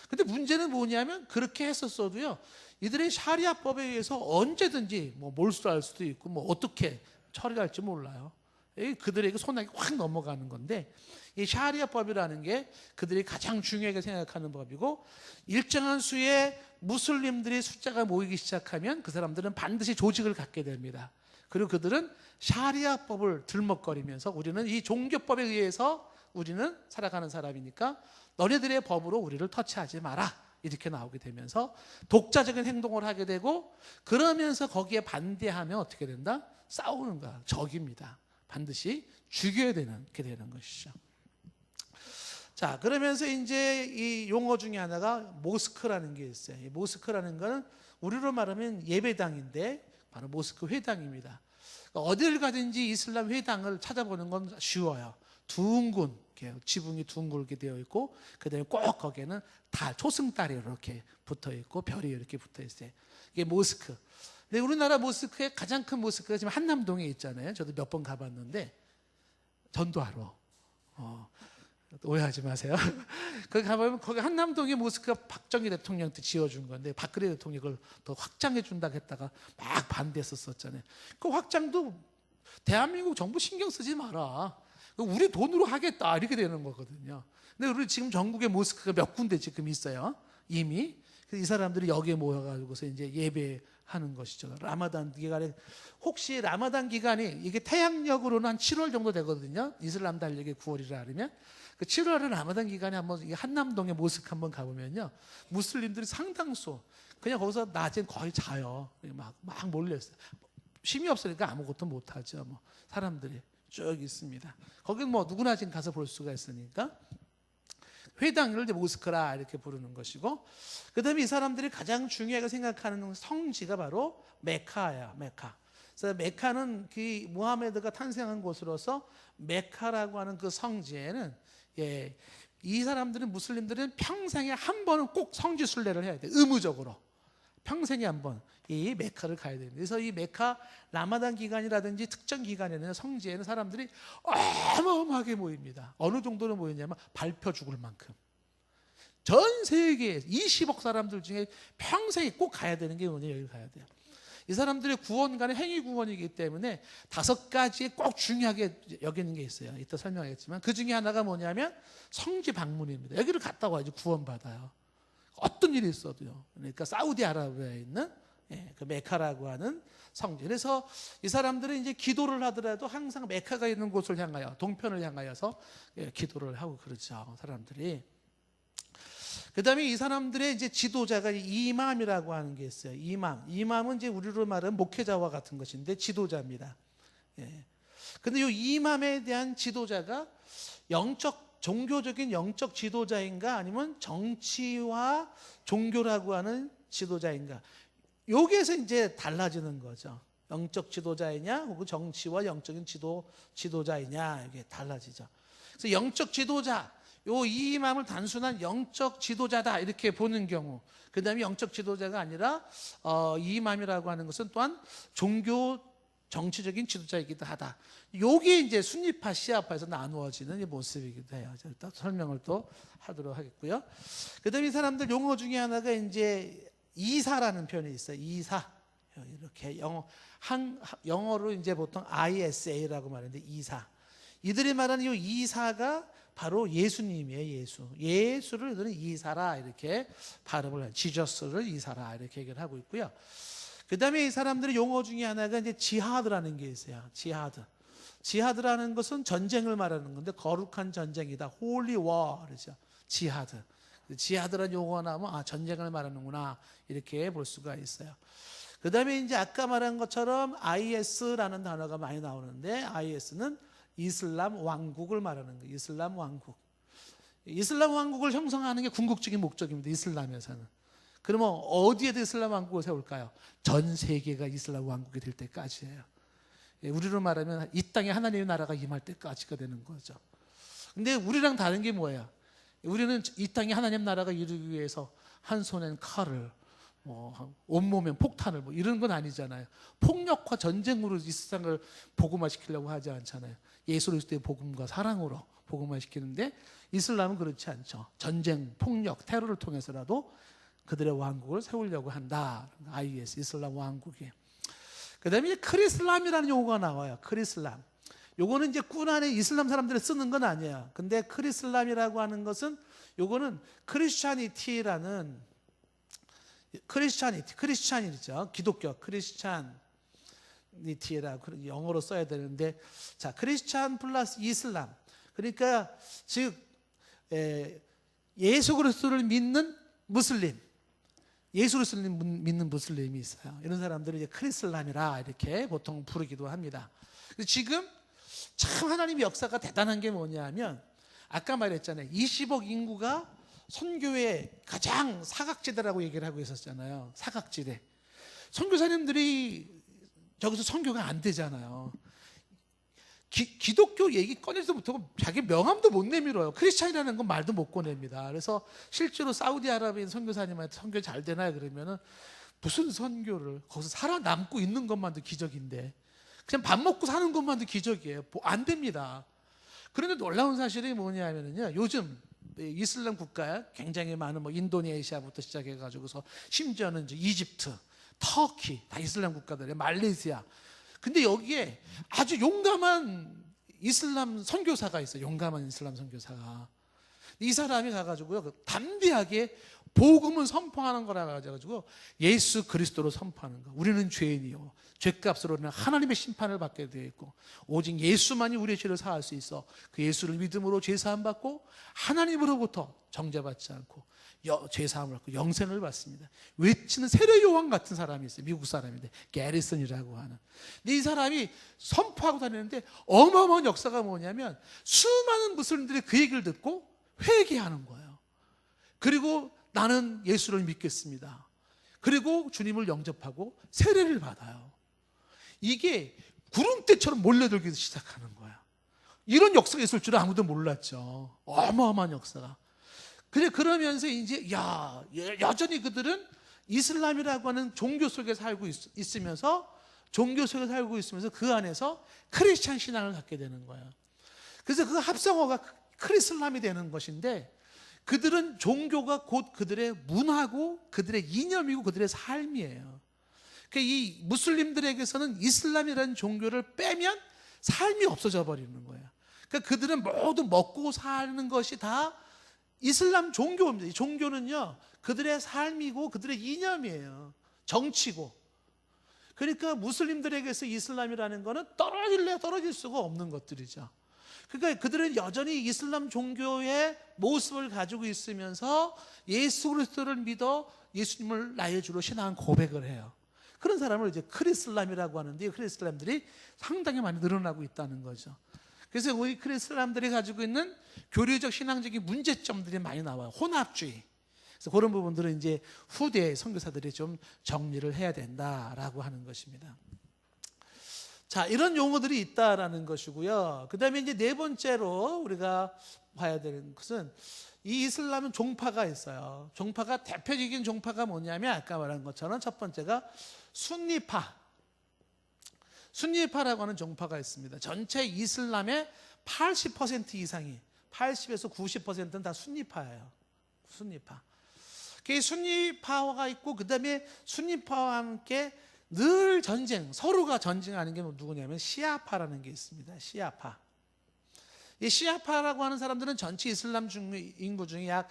근데 문제는 뭐냐면 그렇게 했었어도요. 이들의 샤리아법에 의해서 언제든지 뭐 몰수할 수도 있고 뭐 어떻게 처리할지 몰라요. 그들에게 손아귀 확 넘어가는 건데 이 샤리아법이라는 게 그들이 가장 중요하게 생각하는 법이고 일정한 수의 무슬림들의 숫자가 모이기 시작하면 그 사람들은 반드시 조직을 갖게 됩니다. 그리고 그들은 샤리아법을 들먹거리면서 우리는 이 종교법에 의해서 우리는 살아가는 사람이니까 너네들의 법으로 우리를 터치하지 마라 이렇게 나오게 되면서 독자적인 행동을 하게 되고 그러면서 거기에 반대하면 어떻게 된다? 싸우는 거야. 적입니다. 반드시 죽여야 되는 게 되는 것이죠. 자, 그러면서 이제 이 용어 중에 하나가 모스크라는 게 있어요. 이 모스크라는 거는 우리로 말하면 예배당인데 바로 모스크 회당입니다. 어딜 가든지 이슬람 회당을 찾아보는 건 쉬워요. 둥근 지붕이 둥글게 되어 있고 그다음에 꼭 거기에는 달, 초승달이 이렇게 붙어 있고 별이 이렇게 붙어 있어요. 이게 모스크. 근데 우리나라 모스크의 가장 큰 모스크가 지금 한남동에 있잖아요. 저도 몇 번 가봤는데 전도하러. 오해하지 마세요. 거기 가보면 거기 한남동의 모스크가 박정희 대통령한테 지어준 건데 박근혜 대통령이 그걸 더 확장해 준다고 했다가 막 반대했었잖아요. 그 확장도 대한민국 정부 신경 쓰지 마라. 우리 돈으로 하겠다 이렇게 되는 거거든요. 근데 우리 지금 전국에 모스크가 몇 군데 지금 있어요. 이미 이 사람들이 여기에 모여가지고서 이제 예배하는 것이죠. 라마단 기간에 혹시 라마단 기간이 이게 태양력으로는 한 7월 정도 되거든요. 이슬람 달력이 9월이라 하면 그 7월은 라마단 기간에 한번 한남동의 모스크 한번 가보면요, 무슬림들이 상당수 그냥 거기서 낮엔 거의 자요. 막 몰려 있어요. 쉼이 없으니까 아무것도 못 하죠. 뭐 사람들이 쭉 있습니다. 거기는 뭐 누구나 지금 가서 볼 수가 있으니까 회당을 이제 모스크라 이렇게 부르는 것이고, 그다음에 이 사람들이 가장 중요하게 생각하는 성지가 바로 메카야. 메카. 그래서 메카는 그 무하메드가 탄생한 곳으로서 메카라고 하는 그 성지에는 이 사람들은 무슬림들은 평생에 한 번은 꼭 성지 순례를 해야 돼. 의무적으로 평생에 한 번 이 메카를 가야 됩니다. 그래서 이 메카 라마단 기간이라든지 특정 기간에는 성지에는 사람들이 어마어마하게 모입니다. 어느 정도로 모이냐면 밟혀 죽을 만큼. 전 세계에 20억 사람들 중에 평생에 꼭 가야 되는 게 뭐냐, 여기 가야 돼요. 이 사람들의 구원관은 행위 구원이기 때문에 5가지에 꼭 중요하게 여기는 게 있어요. 이따 설명하겠지만 그 중에 하나가 뭐냐면 성지 방문입니다. 여기를 갔다 와야지 구원받아요. 어떤 일이 있어도요. 그러니까 사우디아라비아에 있는 그 메카라고 하는 성지. 그래서 이 사람들은 이제 기도를 하더라도 항상 메카가 있는 곳을 향하여, 동편을 향하여서 기도를 하고 그러죠, 사람들이. 그 다음에 이 사람들의 이제 지도자가 이맘이라고 하는 게 있어요. 이맘은 이제 우리로 말하면 목회자와 같은 것인데 지도자입니다. 근데 이 이맘에 대한 지도자가 종교적인 영적 지도자인가 아니면 정치와 종교라고 하는 지도자인가, 여기에서 이제 달라지는 거죠. 영적 지도자이냐 혹은 정치와 영적인 지도자이냐, 이게 달라지죠. 그래서 영적 지도자, 이 이맘을 단순한 영적 지도자다 이렇게 보는 경우, 그 다음에 영적 지도자가 아니라 이 이맘이라고 하는 것은 또한 종교 정치적인 지도자이기도 하다. 요게 이제 순위파 시아파에서 나누어지는 모습이기도 해요. 일단 설명을 또 하도록 하겠고요. 그다음에 이 사람들 용어 중에 하나가 이제 이사라는 표현이 있어요. 이사. 이렇게 영어로 이제 보통 ISA라고 말하는데 이사. 이들이 말하는 이 이사가 바로 예수님이에요. 예수를 이들은 이사라 이렇게 발음을 해요. 지저스를 이사라 이렇게 얘기를 하고 있고요. 그 다음에 이 사람들의 용어 중에 하나가 이제 지하드라는 게 있어요. 지하드라는 것은 전쟁을 말하는 건데 거룩한 전쟁이다. 홀리 워 그러죠. 지하드라는 용어가 나오면 전쟁을 말하는구나 이렇게 볼 수가 있어요. 그 다음에 이제 아까 말한 것처럼 IS라는 단어가 많이 나오는데 IS는 이슬람 왕국을 말하는 거예요. 이슬람 왕국. 이슬람 왕국을 형성하는 게 궁극적인 목적입니다. 이슬람에서는. 그러면 어디에도 이슬람 왕국을 세울까요? 전 세계가 이슬람 왕국이 될 때까지예요. 우리로 말하면 이 땅에 하나님의 나라가 임할 때까지가 되는 거죠. 근데 우리랑 다른 게 뭐예요? 우리는 이 땅에 하나님 나라가 이루기 위해서 한 손엔 칼을, 온몸엔 폭탄을 이런 건 아니잖아요. 폭력과 전쟁으로 이 세상을 복음화시키려고 하지 않잖아요. 예수 그리스도의 복음과 사랑으로 복음화시키는데 이슬람은 그렇지 않죠. 전쟁, 폭력, 테러를 통해서라도 그들의 왕국을 세우려고 한다. IS, 이슬람 왕국이. 그 다음에 크리슬람이라는 용어가 나와요. 크리슬람. 요거는 이제 꾼 안에 이슬람 사람들이 쓰는 건 아니에요. 근데 크리슬람이라고 하는 것은 요거는 크리스찬이티라는 크리스찬이죠. 기독교 크리스찬이티라고 영어로 써야 되는데, 자, 크리스찬 플러스 이슬람. 그러니까 즉 예수 그리스도를 믿는 무슬림, 예수 그리스도를 믿는 무슬림이 있어요. 이런 사람들을 이제 크리슬람이라 이렇게 보통 부르기도 합니다. 지금 참 하나님의 역사가 대단한 게 뭐냐면, 아까 말했잖아요. 20억 인구가 선교의 가장 사각지대라고 얘기를 하고 있었잖아요. 사각지대. 선교사님들이 저기서 선교가 안 되잖아요. 기독교 얘기 꺼내서부터 자기 명함도 못 내밀어요. 크리스찬이라는 건 말도 못 꺼냅니다. 그래서 실제로 사우디아라비아 선교사님한테 선교 잘 되나요? 그러면은 무슨 선교를, 거기서 살아남고 있는 것만도 기적인데, 그냥 밥 먹고 사는 것만도 기적이에요. 안 됩니다. 그런데 놀라운 사실이 뭐냐면요, 요즘 이슬람 국가에 굉장히 많은 인도네시아부터 시작해가지고서 심지어는 이제 이집트, 터키 다 이슬람 국가들이에요. 말레이시아. 근데 여기에 아주 용감한 이슬람 선교사가 있어요. 용감한 이슬람 선교사가. 이 사람이 가가지고요, 담대하게 복음을 선포하는 거라 가지고 예수 그리스도로 선포하는 거. 우리는 죄인이요, 죄값으로는 하나님의 심판을 받게 되어 있고, 오직 예수만이 우리의 죄를 사할 수 있어. 그 예수를 믿음으로 죄 사함 받고 하나님으로부터 정죄받지 않고 죄 사함을 받고 영생을 받습니다. 외치는 세례 요한 같은 사람이 있어요. 미국 사람인데 게리슨이라고 하는. 근데 이 사람이 선포하고 다니는데 어마어마한 역사가 뭐냐면, 수많은 무슬림들이 그 얘기를 듣고 회개하는 거예요. 그리고 나는 예수를 믿겠습니다. 그리고 주님을 영접하고 세례를 받아요. 이게 구름대처럼 몰려들기 시작하는 거야. 이런 역사가 있을 줄은 아무도 몰랐죠. 어마어마한 역사가. 그러면서 이제 여전히 그들은 이슬람이라고 하는 종교 속에 살고 있으면서 그 안에서 크리스찬 신앙을 갖게 되는 거예요. 그래서 그 합성어가 크리슬람이 되는 것인데, 그들은 종교가 곧 그들의 문화고 그들의 이념이고 그들의 삶이에요. 그러니까 이 무슬림들에게서는 이슬람이라는 종교를 빼면 삶이 없어져 버리는 거예요. 그러니까 그들은 모두 먹고 사는 것이 다 이슬람 종교입니다. 이 종교는요, 그들의 삶이고 그들의 이념이에요. 정치고. 그러니까 무슬림들에게서 이슬람이라는 것은 떨어질 수가 없는 것들이죠. 그러니까 그들은 여전히 이슬람 종교의 모습을 가지고 있으면서 예수 그리스도를 믿어 예수님을 나의 주로 신앙 고백을 해요. 그런 사람을 이제 크리슬람이라고 하는데, 크리슬람들이 상당히 많이 늘어나고 있다는 거죠. 그래서 우리 크리슬람들이 가지고 있는 교리적 신앙적인 문제점들이 많이 나와요. 혼합주의. 그래서 그런 부분들은 이제 후대 선교사들이 좀 정리를 해야 된다라고 하는 것입니다. 자, 이런 용어들이 있다라는 것이고요. 그 다음에 이제 네 번째로 우리가 봐야 되는 것은, 이 이슬람은 종파가 있어요. 종파가, 대표적인 종파가 뭐냐면 아까 말한 것처럼 첫 번째가 순니파라고 하는 종파가 있습니다. 전체 이슬람의 80% 이상이, 80에서 90%는 다 순니파예요. 순니파. 그 순니파가 있고, 그 다음에 순니파와 함께 늘 전쟁, 서로가 전쟁하는 게 누구냐면 시아파라는 게 있습니다. 시아파. 이 시아파라고 하는 사람들은 전체 이슬람 인구 중에 약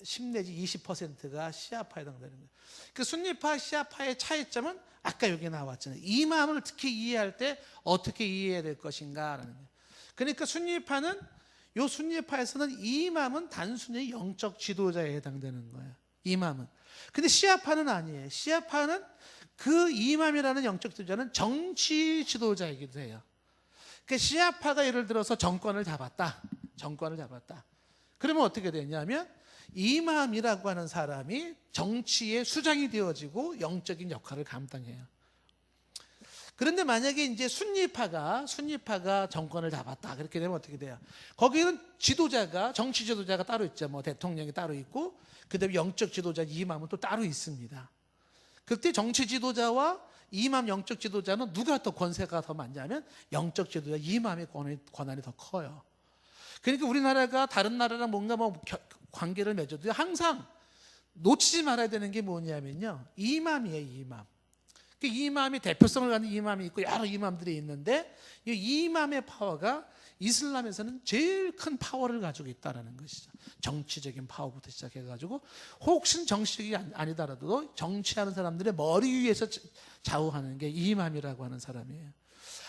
10 내지 20%가 시아파에 해당되는 거예요. 그 순니파, 시아파의 차이점은 아까 여기 나왔잖아요. 이맘을 특히 이해할 때 어떻게 이해해야 될 것인가라는 거예요. 그러니까 순니파에서는 이맘은 단순히 영적 지도자에 해당되는 거예요. 이맘은. 근데 시아파는 아니에요. 시아파는 그 이맘이라는 영적 지도자는 정치 지도자이기도 해요. 그 시아파가 예를 들어서 정권을 잡았다. 그러면 어떻게 되냐면, 이맘이라고 하는 사람이 정치의 수장이 되어지고 영적인 역할을 감당해요. 그런데 만약에 이제 순니파가 정권을 잡았다. 그렇게 되면 어떻게 돼요? 거기는 정치 지도자가 따로 있죠. 뭐 대통령이 따로 있고, 그다음에 영적 지도자 이맘은 또 따로 있습니다. 그때 정치 지도자와 이맘 영적 지도자는 누가 더 권세가 더 많냐면 영적 지도자 이맘의 권한이 더 커요. 그러니까 우리나라가 다른 나라랑 뭔가 관계를 맺어도 항상 놓치지 말아야 되는 게 뭐냐면요, 이맘이에요. 이맘. 그 이맘이 대표성을 갖는 이맘이 있고 여러 이맘들이 있는데, 이 이맘의 파워가 이슬람에서는 제일 큰 파워를 가지고 있다는 것이죠. 정치적인 파워부터 시작해가지고, 혹시 정치적이 아니더라도 정치하는 사람들의 머리 위에서 좌우하는 게 이맘이라고 하는 사람이에요.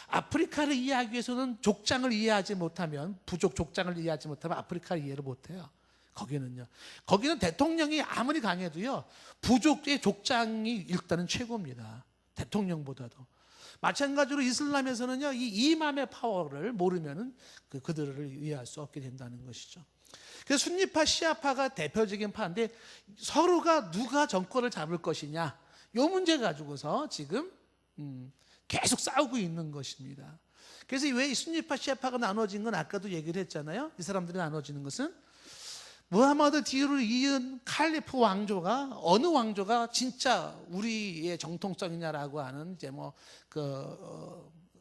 아프리카를 이해하기 위해서는 족장을 이해하지 못하면, 부족 족장을 이해하지 못하면 아프리카를 이해를 못해요. 거기는 대통령이 아무리 강해도요, 부족의 족장이 일단은 최고입니다. 대통령보다도. 마찬가지로 이슬람에서는요, 이 이맘의 파워를 모르면은 그들을 이해할 수 없게 된다는 것이죠. 그래서 순니파, 시아파가 대표적인 파인데, 서로가 누가 정권을 잡을 것이냐, 이 문제 가지고서 지금 계속 싸우고 있는 것입니다. 그래서 왜 순니파, 시아파가 나눠진 건 아까도 얘기를 했잖아요. 이 사람들이 나눠지는 것은 무하마드 뒤를 이은 칼리프 왕조가, 어느 왕조가 진짜 우리의 정통성이냐라고 하는 이제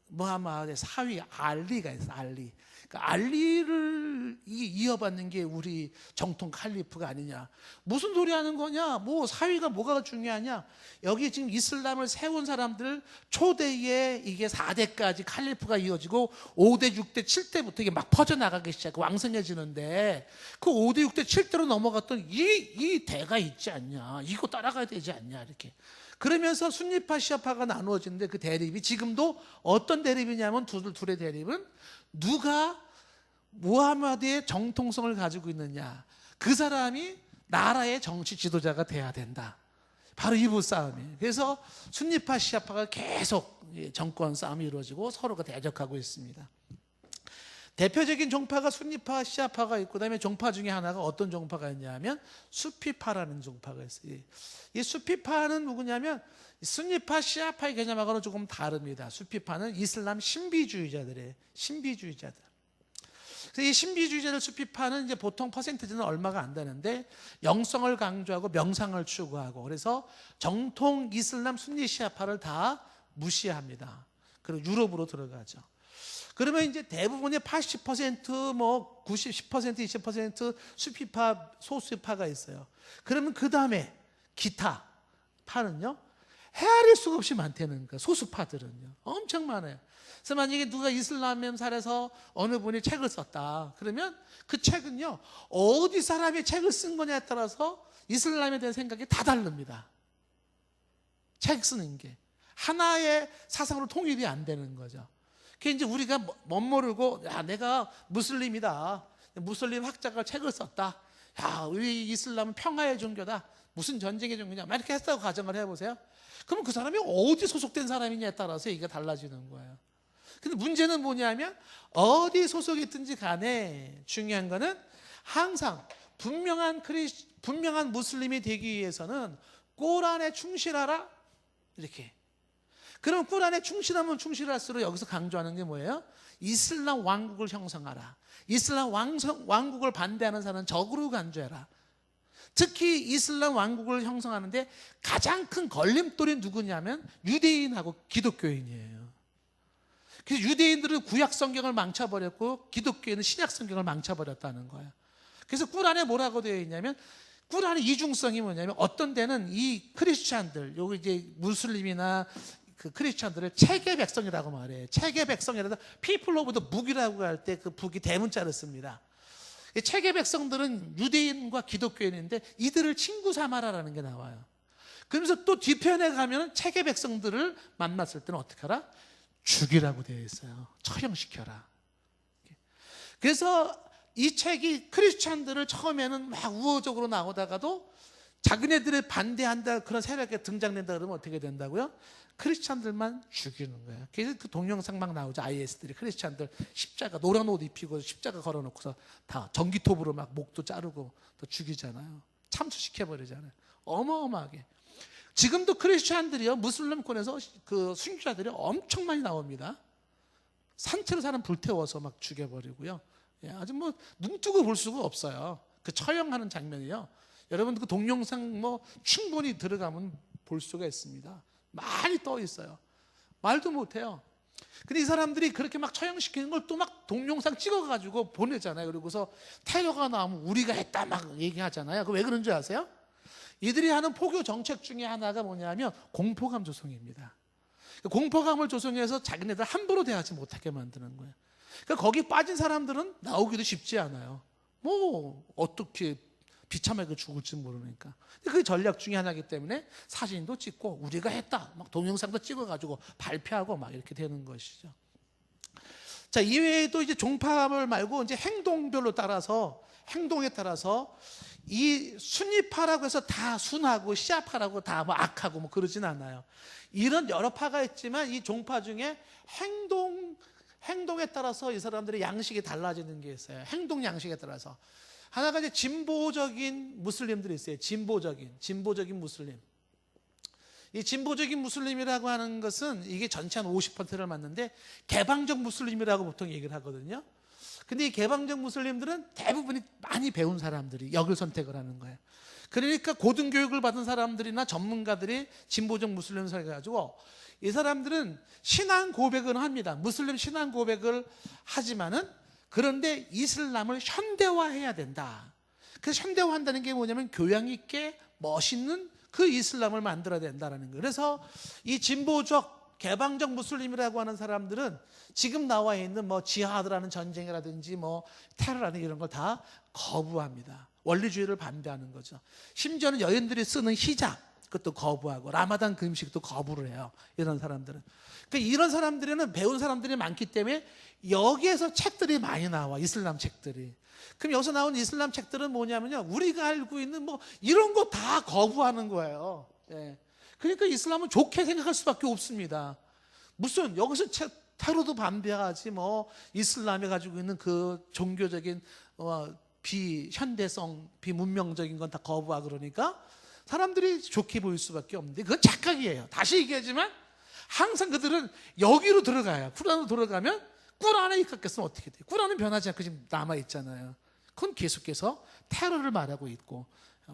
무하마드의 사위 알리가 있어요. 알리. 그러니까 알리를 이어받는 게 우리 정통 칼리프가 아니냐. 무슨 소리 하는 거냐? 뭐 사위가 뭐가 중요하냐? 여기 지금 이슬람을 세운 사람들 초대에 이게 4대까지 칼리프가 이어지고 5대, 6대, 7대부터 이게 막 퍼져나가기 시작하고 왕성해지는데, 그 5대, 6대, 7대로 넘어갔던 이 대가 있지 않냐? 이거 따라가야 되지 않냐? 이렇게. 그러면서 순니파, 시아파가 나누어지는데, 그 대립이 지금도 어떤 대립이냐면 둘의 대립은 누가 무하마드의 정통성을 가지고 있느냐, 그 사람이 나라의 정치 지도자가 돼야 된다. 바로 이 부싸움이에요. 그래서 순니파, 시아파가 계속 정권 싸움이 이루어지고 서로가 대적하고 있습니다. 대표적인 종파가 순니파, 시아파가 있고, 그다음에 종파 중에 하나가 어떤 종파가 있냐면 수피파라는 종파가 있어요. 이 수피파는 누구냐면 순니파, 시아파의 개념하고는 조금 다릅니다. 수피파는 이슬람 신비주의자들이에요. 신비주의자들. 그래서 이 신비주의자들 수피파는 이제 보통 퍼센티지는 얼마가 안 되는데, 영성을 강조하고 명상을 추구하고, 그래서 정통 이슬람 순니 시아파를 다 무시합니다. 그리고 유럽으로 들어가죠. 그러면 이제 대부분의 80%, 90, 10%, 20% 수피파, 소수파가 있어요. 그러면 그 다음에 기타 파는요, 헤아릴 수가 없이 많다는 거예요. 소수파들은요. 엄청 많아요. 그래서 만약에 누가 이슬람 살에서 어느 분이 책을 썼다. 그러면 그 책은요, 어디 사람이 책을 쓴 거냐에 따라서 이슬람에 대한 생각이 다 다릅니다. 책 쓰는 게. 하나의 사상으로 통일이 안 되는 거죠. 그게 이제 우리가 멋모르고, 야, 내가 무슬림이다. 무슬림 학자가 책을 썼다. 야, 우리 이슬람은 평화의 종교다. 무슨 전쟁의 종교냐. 막 이렇게 했다고 가정을 해보세요. 그럼 그 사람이 어디 소속된 사람이냐에 따라서 얘기가 달라지는 거예요. 근데 문제는 뭐냐면, 어디 소속이 있든지 간에 중요한 거는 항상 분명한 무슬림이 되기 위해서는 꾸란에 충실하라. 이렇게. 그럼 꾸란에 충실하면 충실할수록 여기서 강조하는 게 뭐예요? 이슬람 왕국을 형성하라. 이슬람 왕국을 반대하는 사람은 적으로 간주해라. 특히 이슬람 왕국을 형성하는데 가장 큰 걸림돌이 누구냐면 유대인하고 기독교인이에요. 그래서 유대인들은 구약 성경을 망쳐버렸고, 기독교인은 신약 성경을 망쳐버렸다는 거예요. 그래서 꾸란에 뭐라고 되어 있냐면, 꾸란의 이중성이 뭐냐면, 어떤 데는 이 크리스찬들, 여기 이제 무슬림이나 그 크리스찬들을 체계 백성이라고 말해요. 체계 백성이라서 people of the book이라고 할 때 그 북이 대문자를 씁니다. 체계 백성들은 유대인과 기독교인인데 이들을 친구 삼아라라는 게 나와요. 그러면서 또 뒤편에 가면 체계 백성들을 만났을 때는 어떻게 하라? 죽이라고 되어 있어요. 처형시켜라. 그래서 이 책이 크리스찬들을 처음에는 막 우호적으로 나오다가도 자기네들을 반대한다, 그런 세력에 등장된다 그러면 어떻게 된다고요? 크리스찬들만 죽이는 거예요. 그래서 그 동영상 막 나오죠. IS들이 크리스찬들 십자가, 노란 옷 입히고 십자가 걸어놓고서 다 전기톱으로 막 목도 자르고 또 죽이잖아요. 참수시켜버리잖아요. 어마어마하게. 지금도 크리스천들이요, 무슬림권에서 그 순교자들이 엄청 많이 나옵니다. 산채로 사람 불태워서 막 죽여버리고요. 예, 아주 뭐 눈 뜨고 볼 수가 없어요. 그 처형하는 장면이요. 여러분 그 동영상 뭐 충분히 들어가면 볼 수가 있습니다. 많이 떠 있어요. 말도 못해요. 근데 이 사람들이 그렇게 막 처형시키는 걸 또 막 동영상 찍어가지고 보내잖아요. 그리고서 테러가 나오면 우리가 했다 막 얘기하잖아요. 그 왜 그런 줄 아세요? 이들이 하는 포교 정책 중에 하나가 뭐냐면 공포감 조성입니다. 공포감을 조성해서 자기네들 함부로 대하지 못하게 만드는 거예요. 그러니까 거기 빠진 사람들은 나오기도 쉽지 않아요. 뭐 어떻게 비참하게 죽을지 모르니까. 그 전략 중에 하나이기 때문에 사진도 찍고 우리가 했다 막 동영상도 찍어가지고 발표하고 막 이렇게 되는 것이죠. 자, 이외에도 이제 종파를 말고 이제 행동별로 따라서, 행동에 따라서 이 순위파라고 해서 다 순하고 시아파라고 다 뭐 악하고 뭐 그러진 않아요. 이런 여러 파가 있지만 이 종파 중에 행동에 따라서 이 사람들의 양식이 달라지는 게 있어요. 행동 양식에 따라서. 하나가 이제 진보적인 무슬림들이 있어요. 진보적인 무슬림. 이 진보적인 무슬림이라고 하는 것은 이게 전체 한 50%를 맞는데 개방적 무슬림이라고 보통 얘기를 하거든요. 근데 이 개방적 무슬림들은 대부분이 많이 배운 사람들이 역을 선택을 하는 거예요. 그러니까 고등교육을 받은 사람들이나 전문가들이 진보적 무슬림을 설계해가지고 이 사람들은 신앙 고백을 합니다. 무슬림 신앙 고백을 하지만은 그런데 이슬람을 현대화해야 된다. 그래서 현대화한다는 게 뭐냐면 교양 있게 멋있는 그 이슬람을 만들어야 된다는 거예요. 그래서 이 진보적 개방적 무슬림이라고 하는 사람들은 지금 나와 있는 뭐 지하드라는 전쟁이라든지 뭐 테러라는 이런 걸 다 거부합니다. 원리주의를 반대하는 거죠. 심지어는 여인들이 쓰는 히잡 그것도 거부하고 라마단 금식도 거부를 해요. 이런 사람들은. 그러니까 이런 사람들에는 배운 사람들이 많기 때문에 여기에서 책들이 많이 나와. 이슬람 책들이. 그럼 여기서 나온 이슬람 책들은 뭐냐면요, 우리가 알고 있는 뭐 이런 거 다 거부하는 거예요. 예. 그러니까 이슬람은 좋게 생각할 수밖에 없습니다. 무슨 여기서 테러도 반대하지 뭐 이슬람이 가지고 있는 그 종교적인 비현대성, 비문명적인 건 다 거부하고 그러니까 사람들이 좋게 보일 수밖에 없는데 그건 착각이에요. 다시 얘기하지만 항상 그들은 여기로 들어가요. 쿠란으로 들어가면 꾸란에 입각했으면 어떻게 돼요? 꾸란은 변하지 않고 지금 남아있잖아요. 그건 계속해서 테러를 말하고 있고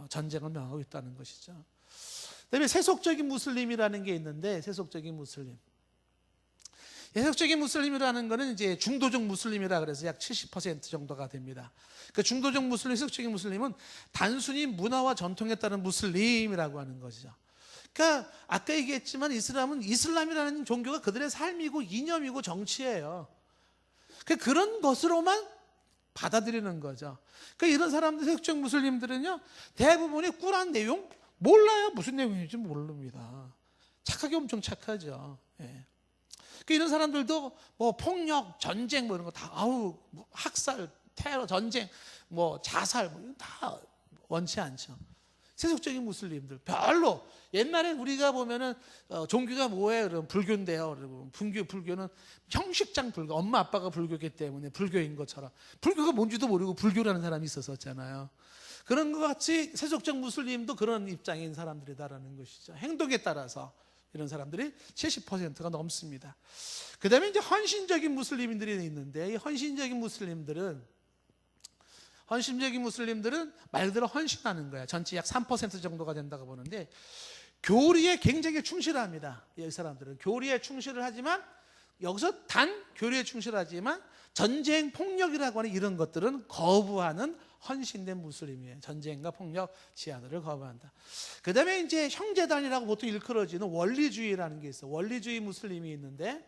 전쟁을 명하고 있다는 것이죠. 그다음에 세속적인 무슬림이라는 게 있는데 세속적인 무슬림. 세속적인 무슬림이라는 거는 이제 중도적 무슬림이라 그래서 약 70% 정도가 됩니다. 그 중도적 무슬림, 세속적인 무슬림은 단순히 문화와 전통에 따른 무슬림이라고 하는 것이죠. 그러니까 아까 얘기했지만 이슬람은 이슬람이라는 종교가 그들의 삶이고 이념이고 정치예요. 그런 것으로만 받아들이는 거죠. 그러니까 이런 사람들, 세속적 무슬림들은요, 대부분이 꾸란 내용 몰라요. 무슨 내용인지 모릅니다. 착하게 엄청 착하죠. 예. 그러니까 이런 사람들도 뭐 폭력, 전쟁 뭐 이런 거 다 뭐 학살, 테러, 전쟁, 뭐 자살 뭐 이런 다 원치 않죠. 세속적인 무슬림들 별로. 옛날에 우리가 보면은 종교가 뭐예요? 그러면 불교인데요. 그러면 불교는 형식장 불교. 엄마 아빠가 불교기 때문에 불교인 것처럼 불교가 뭔지도 모르고 불교라는 사람이 있었잖아요. 그런 것 같이 세속적 무슬림도 그런 입장인 사람들이다라는 것이죠. 행동에 따라서 이런 사람들이 70%가 넘습니다. 그 다음에 이제 헌신적인 무슬림들이 있는데 이 헌신적인 무슬림들은 말 그대로 헌신하는 거야. 전체 약 3% 정도가 된다고 보는데 교리에 굉장히 충실합니다. 이 사람들은 교리에 충실을 하지만 여기서 단 교리에 충실하지만 전쟁, 폭력이라고 하는 이런 것들은 거부하는 헌신된 무슬림이에요. 전쟁과 폭력, 지하들을 거부한다. 그 다음에 이제 형제단이라고 보통 일컬어지는 원리주의라는 게 있어요. 원리주의 무슬림이 있는데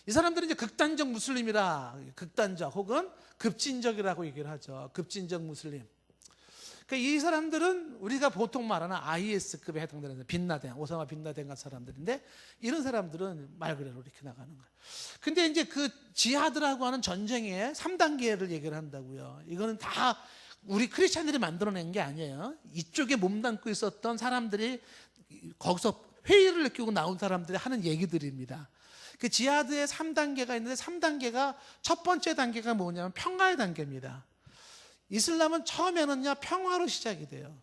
이 사람들은 이제 극단적 무슬림이라, 극단적 혹은 급진적이라고 얘기를 하죠. 급진적 무슬림. 그러니까 이 사람들은 우리가 보통 말하는 IS급에 해당되는 빈라덴, 오사마 빈라덴 같은 사람들인데 이런 사람들은 말 그대로 이렇게 나가는 거예요. 근데 이제 그 지하드라고 하는 전쟁의 3단계를 얘기를 한다고요. 이거는 다 우리 크리스찬들이 만들어낸 게 아니에요. 이쪽에 몸담고 있었던 사람들이 거기서 회의를 느끼고 나온 사람들이 하는 얘기들입니다. 그 지하드의 3단계가 있는데 3단계가 첫 번째 단계가 뭐냐면 평화의 단계입니다. 이슬람은 처음에는요 평화로 시작이 돼요.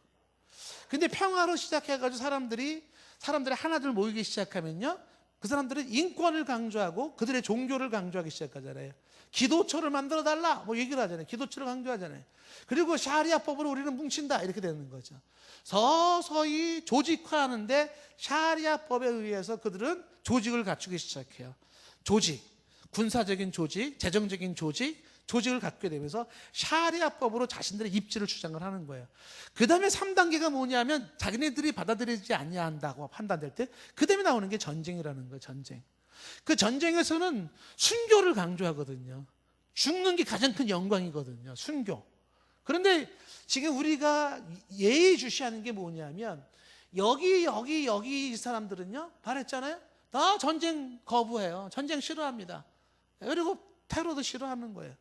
근데 평화로 시작해가지고 사람들이 하나둘 모이기 시작하면요, 그 사람들은 인권을 강조하고 그들의 종교를 강조하기 시작하잖아요. 기도처를 만들어 달라 뭐 얘기를 하잖아요. 기도처를 강조하잖아요. 그리고 샤리아법으로 우리는 뭉친다 이렇게 되는 거죠. 서서히 조직화하는데 샤리아법에 의해서 그들은 조직을 갖추기 시작해요. 조직, 군사적인 조직, 재정적인 조직을 갖게 되면서 샤리아법으로 자신들의 입지를 주장을 하는 거예요. 그 다음에 3단계가 뭐냐면 자기네들이 받아들이지 아니한다고 판단될 때 그 다음에 나오는 게 전쟁이라는 거예요. 전쟁. 그 전쟁에서는 순교를 강조하거든요. 죽는 게 가장 큰 영광이거든요. 순교. 그런데 지금 우리가 예의주시하는 게 뭐냐면 여기 이 사람들은요, 말했잖아요. 다 전쟁 거부해요. 전쟁 싫어합니다. 그리고 테러도 싫어하는 거예요.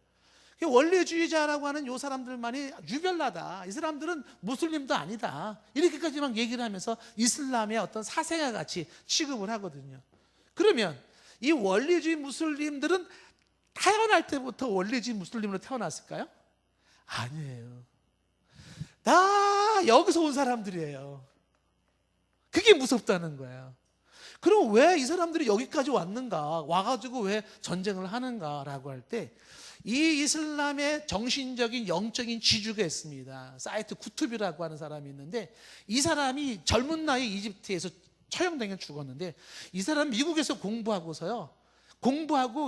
원리주의자라고 하는 이 사람들만이 유별나다. 이 사람들은 무슬림도 아니다. 이렇게까지만 얘기를 하면서 이슬람의 어떤 사생아 같이 취급을 하거든요. 그러면 이 원리주의 무슬림들은 태어날 때부터 원리주의 무슬림으로 태어났을까요? 아니에요. 다 여기서 온 사람들이에요. 그게 무섭다는 거예요. 그럼 왜 이 사람들이 여기까지 왔는가? 와가지고 왜 전쟁을 하는가라고 할 때 이 이슬람의 정신적인 영적인 지주가 있습니다. 사이트 쿠투비라고 하는 사람이 있는데 이 사람이 젊은 나이 이집트에서 처형당해 죽었는데 이 사람 미국에서 공부하고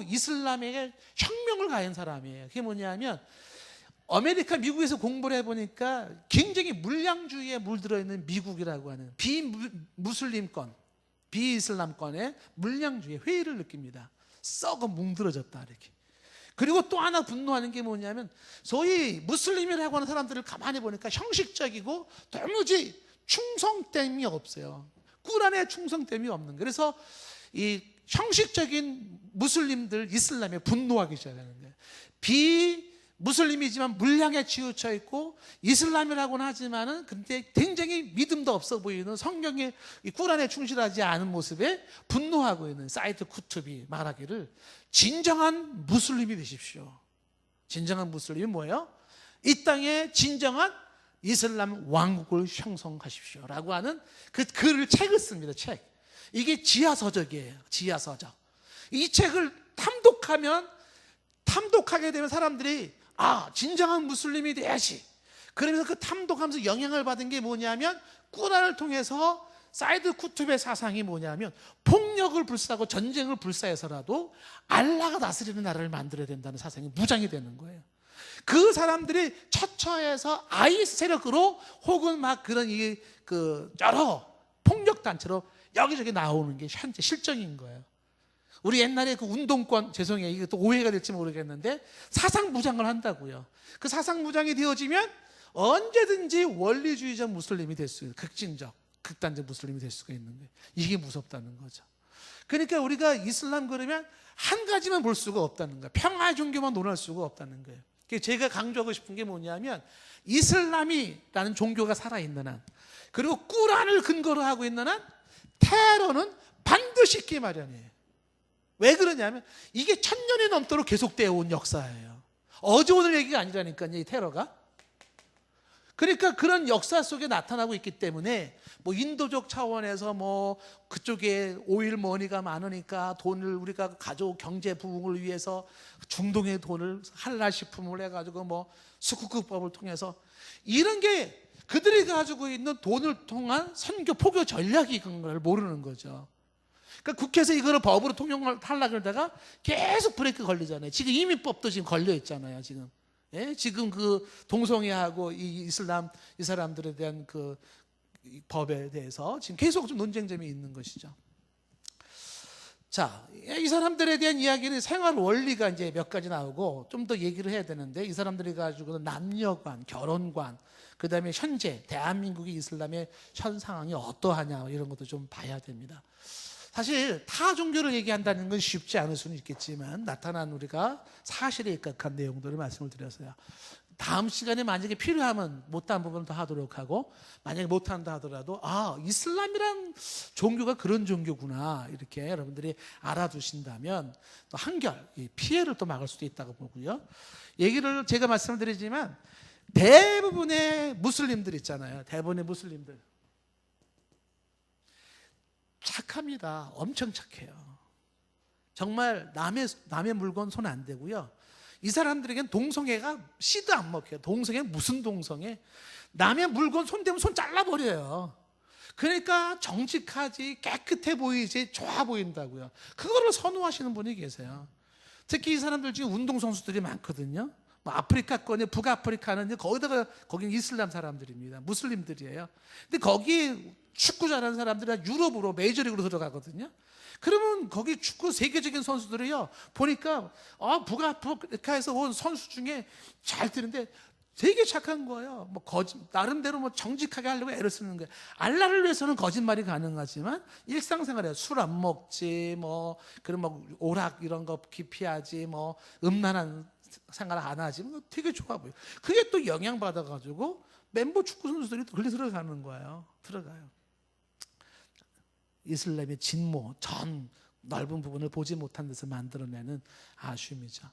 이슬람에게 혁명을 가한 사람이에요. 그게 뭐냐면 미국에서 공부를 해보니까 굉장히 물량주의에 물들어 있는 미국이라고 하는 비무슬림권, 비이슬람권의 물량주의 회의를 느낍니다. 썩어 뭉들어졌다 이렇게. 그리고 또 하나 분노하는 게 뭐냐면 소위 무슬림이라고 하는 사람들을 가만히 보니까 형식적이고 도무지 충성됨이 없어요. 꾸란에 충성됨이 없는 거예요. 그래서 이 형식적인 무슬림들 이슬람에 분노하기 시작하는 거예요. 비무슬림이지만 물량에 치우쳐 있고 이슬람이라고는 하지만은 근데 굉장히 믿음도 없어 보이는 성경의 꾸란에 충실하지 않은 모습에 분노하고 있는 사이드 쿠투비 말하기를 진정한 무슬림이 되십시오. 진정한 무슬림이 뭐예요? 이 땅에 진정한 이슬람 왕국을 형성하십시오 라고 하는 그 글을 책을 씁니다. 책. 이게 지하서적이에요. 지하서적. 이 책을 탐독하게 되면 사람들이 진정한 무슬림이 돼야지. 그러면서 그 탐독하면서 영향을 받은 게 뭐냐면 꾸란을 통해서 사이드 쿠투브의 사상이 뭐냐면 폭력을 불사하고 전쟁을 불사해서라도 알라가 다스리는 나라를 만들어야 된다는 사상이 무장이 되는 거예요. 그 사람들이 처처해서 아이스 세력으로 혹은 막 그런 여러 폭력 단체로 여기저기 나오는 게 현재 실정인 거예요. 우리 옛날에 그 운동권, 죄송해요. 이게 또 오해가 될지 모르겠는데 사상 무장을 한다고요. 그 사상 무장이 되어지면 언제든지 원리주의적 무슬림이 될 수 있는 극단적 무슬림이 될 수가 있는 거예요. 이게 무섭다는 거죠. 그러니까 우리가 이슬람 그러면 한 가지만 볼 수가 없다는 거예요. 평화의 종교만 논할 수가 없다는 거예요. 제가 강조하고 싶은 게 뭐냐면 이슬람이라는 종교가 살아있는 한, 그리고 꾸란을 근거로 하고 있는 한 테러는 반드시 있기 마련이에요. 왜 그러냐면 이게 1000년이 넘도록 계속되어 온 역사예요. 어제 오늘 얘기가 아니라니까요, 이 테러가. 그러니까 그런 역사 속에 나타나고 있기 때문에 인도적 차원에서 그쪽에 오일 머니가 많으니까 돈을 우리가 가족 경제 부흥을 위해서 중동의 돈을 할랄 식품을 해가지고 수쿠크법을 통해서 이런 게 그들이 가지고 있는 돈을 통한 선교 포교 전략이 그런 걸 모르는 거죠. 그러니까 국회에서 이거를 법으로 통용을 하려고 그러다가 계속 브레이크 걸리잖아요. 지금 이민법도 지금 걸려 있잖아요. 지금 그 동성애하고 이 이슬람 이 사람들에 대한 그 법에 대해서 지금 계속 좀 논쟁점이 있는 것이죠. 자, 이 사람들에 대한 이야기는 생활 원리가 이제 몇 가지 나오고 좀 더 얘기를 해야 되는데 이 사람들이 가지고 남녀관, 결혼관, 그 다음에 현재 대한민국의 이슬람의 현 상황이 어떠하냐 이런 것도 좀 봐야 됩니다. 사실 타 종교를 얘기한다는 건 쉽지 않을 수는 있겠지만 나타난 우리가 사실에 입각한 내용들을 말씀을 드렸어요. 다음 시간에 만약에 필요하면 못한 부분을 더 하도록 하고, 만약에 못한다 하더라도 이슬람이란 종교가 그런 종교구나 이렇게 여러분들이 알아두신다면 또 한결 피해를 또 막을 수도 있다고 보고요. 제가 말씀드리지만 대부분의 무슬림들 있잖아요. 대부분의 무슬림들 착합니다. 엄청 착해요. 정말 남의 물건 손 안 대고요. 이 사람들에겐 동성애가 씨도 안 먹혀요. 동성애 무슨 동성애? 남의 물건 손 대면 손 잘라버려요. 그러니까 정직하지, 깨끗해 보이지, 좋아 보인다고요. 그거를 선호하시는 분이 계세요. 특히 이 사람들 중에 운동선수들이 많거든요. 뭐 아프리카권에 북아프리카는 거기는 이슬람 사람들입니다. 무슬림들이에요. 근데 거기 축구 잘하는 사람들이 유럽으로 메이저리그로 들어가거든요. 그러면 거기 축구 세계적인 선수들이요 보니까 북아프리카에서 온 선수 중에 잘 뛰는데 되게 착한 거예요. 나름대로 정직하게 하려고 애를 쓰는 거예요. 알라를 위해서는 거짓말이 가능하지만 일상생활에 술 안 먹지, 그런 오락 이런 거 기피하지, 음란한 생활 안 하지, 되게 좋아 보여. 그게 또 영향 받아가지고 멤버 축구 선수들이 또 걸려 들어가는 거예요. 들어가요. 이슬람의 진모 전 넓은 부분을 보지 못한 데서 만들어내는 아쉬움이죠.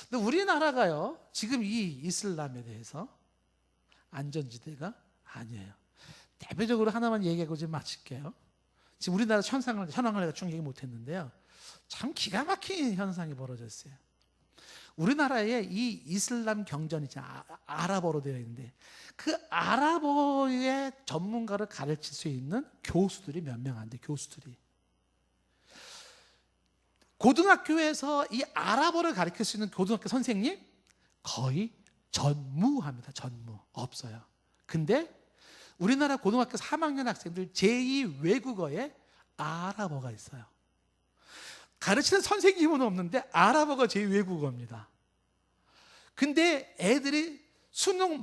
근데 우리나라가요 지금 이 이슬람에 대해서 안전지대가 아니에요. 대표적으로 하나만 얘기하고 좀 마칠게요. 지금 우리나라 현황을 내가 쭉 얘기 못했는데요, 참 기가 막힌 현상이 벌어졌어요. 우리나라에 이 이슬람 경전이죠, 아랍어로 되어 있는데 그 아랍어의 전문가를 가르칠 수 있는 교수들이 몇 명 안 돼. 교수들이 고등학교에서 이 아랍어를 가르칠 수 있는 고등학교 선생님 거의 전무합니다. 전무 없어요. 근데 우리나라 고등학교 3학년 학생들 제2 외국어에 아랍어가 있어요. 가르치는 선생님은 없는데 아랍어가 제2 외국어입니다. 근데 애들이 수능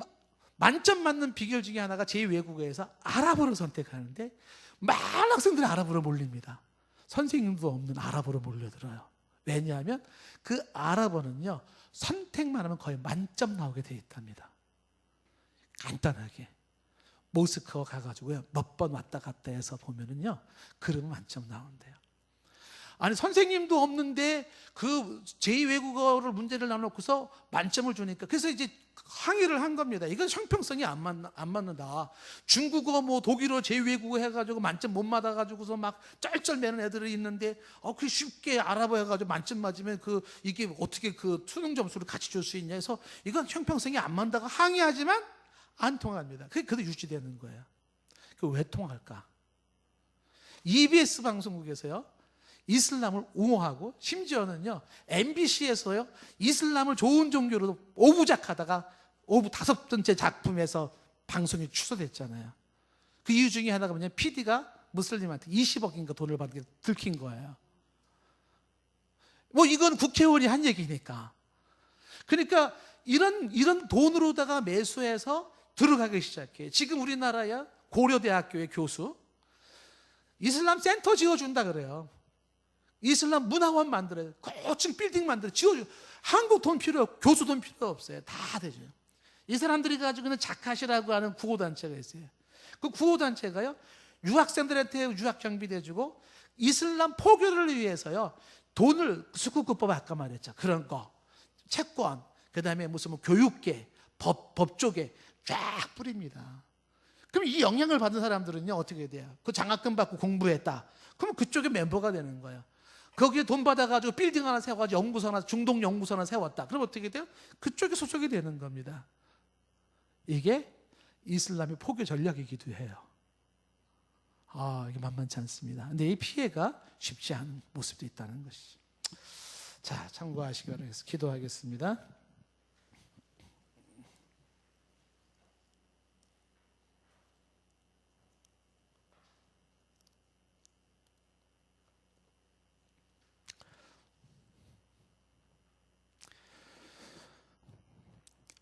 만점 맞는 비결 중에 하나가 제2 외국어에서 아랍어를 선택하는데 많은 학생들이 아랍어로 몰립니다. 선생님도 없는 아랍어로 몰려들어요. 왜냐하면 그 아랍어는요 선택만 하면 거의 만점 나오게 되어 있답니다. 간단하게 모스크바 가가지고요 몇 번 왔다 갔다 해서 보면은요 그러면 만점 나온대요. 아니 선생님도 없는데 그 제2외국어를 문제를 나눠놓고서 만점을 주니까 그래서 이제 항의를 한 겁니다. 이건 형평성이 안 맞는다. 중국어 독일어 제2외국어 해가지고 만점 못 맞아가지고서 막 쩔쩔매는 애들이 있는데 그 쉽게 아랍어 해가지고 만점 맞으면 이게 어떻게 그 수능 점수를 같이 줄 수 있냐 해서 이건 형평성이 안 맞는다고 항의하지만 안 통합니다. 그게 그대로 유지되는 거예요. 그 왜 통할까? EBS 방송국에서요 이슬람을 옹호하고 심지어는요 MBC에서요 이슬람을 좋은 종교로 오부작하다가 5번째 작품에서 방송이 취소됐잖아요. 그 이유 중에 하나가 뭐냐면 PD가 무슬림한테 20억인가 돈을 받게 들킨 거예요. 이건 국회의원이 한 얘기니까. 그러니까 이런 돈으로다가 매수해서 들어가기 시작해. 지금 우리나라야 고려대학교의 교수 이슬람 센터 지어준다 그래요. 이슬람 문화원 만들어요. 고층 빌딩 만들어요. 지어줘요. 한국 돈 필요 없고 교수 돈 필요 없어요. 다 되죠. 이 사람들이 가지고 있는 자카시라고 하는 구호단체가 있어요. 그 구호단체가요 유학생들한테 유학 장비도 해주고 이슬람 포교를 위해서요 돈을 수쿠쿠법 아까 말했죠. 그런 거 채권 그 다음에 무슨 교육계 법조계 쫙 뿌립니다. 그럼 이 영향을 받은 사람들은요 어떻게 돼요? 그 장학금 받고 공부했다. 그럼 그쪽에 멤버가 되는 거예요. 거기에 돈 받아가지고 빌딩 하나 세워가지고 연구소 하나, 중동 연구소 하나 세웠다. 그럼 어떻게 돼요? 그쪽에 소속이 되는 겁니다. 이게 이슬람의 포교 전략이기도 해요. 이게 만만치 않습니다. 근데 이 피해가 쉽지 않은 모습도 있다는 것이죠. 자, 참고하시기 바라겠습니다. 기도하겠습니다.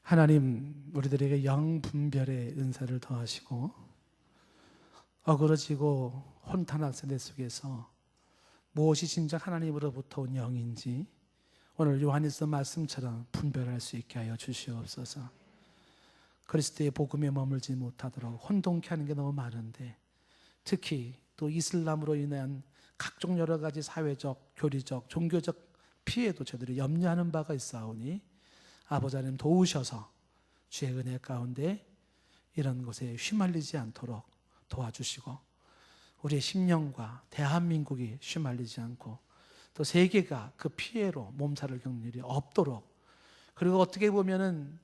하나님, 우리들에게 영분별의 은사를 더하시고 어그러지고 혼탄한 세대 속에서 무엇이 진작 하나님으로부터 온 영인지 오늘 요한일서 말씀처럼 분별할 수 있게 하여 주시옵소서. 그리스도의 복음에 머물지 못하도록 혼동케 하는 게 너무 많은데 특히 또 이슬람으로 인한 각종 여러 가지 사회적, 교리적, 종교적 피해도 저들이 염려하는 바가 있사오니 아버지 하나님 도우셔서 주의 은혜 가운데 이런 것에 휘말리지 않도록 도와주시고 우리의 심령과 대한민국이 휘말리지 않고 또 세계가 그 피해로 몸살을 겪는 일이 없도록, 그리고 어떻게 보면은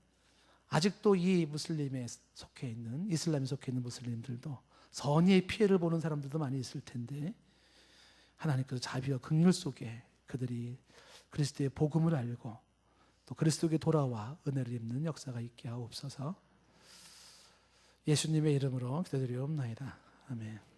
아직도 이 무슬림에 속해 있는, 이슬람에 속해 있는 무슬림들도 선의의 피해를 보는 사람들도 많이 있을 텐데 하나님께서 자비와 긍휼 속에 그들이 그리스도의 복음을 알고 또 그리스도께 돌아와 은혜를 입는 역사가 있게 하옵소서. 예수님의 이름으로 기도드리옵나이다. 아멘.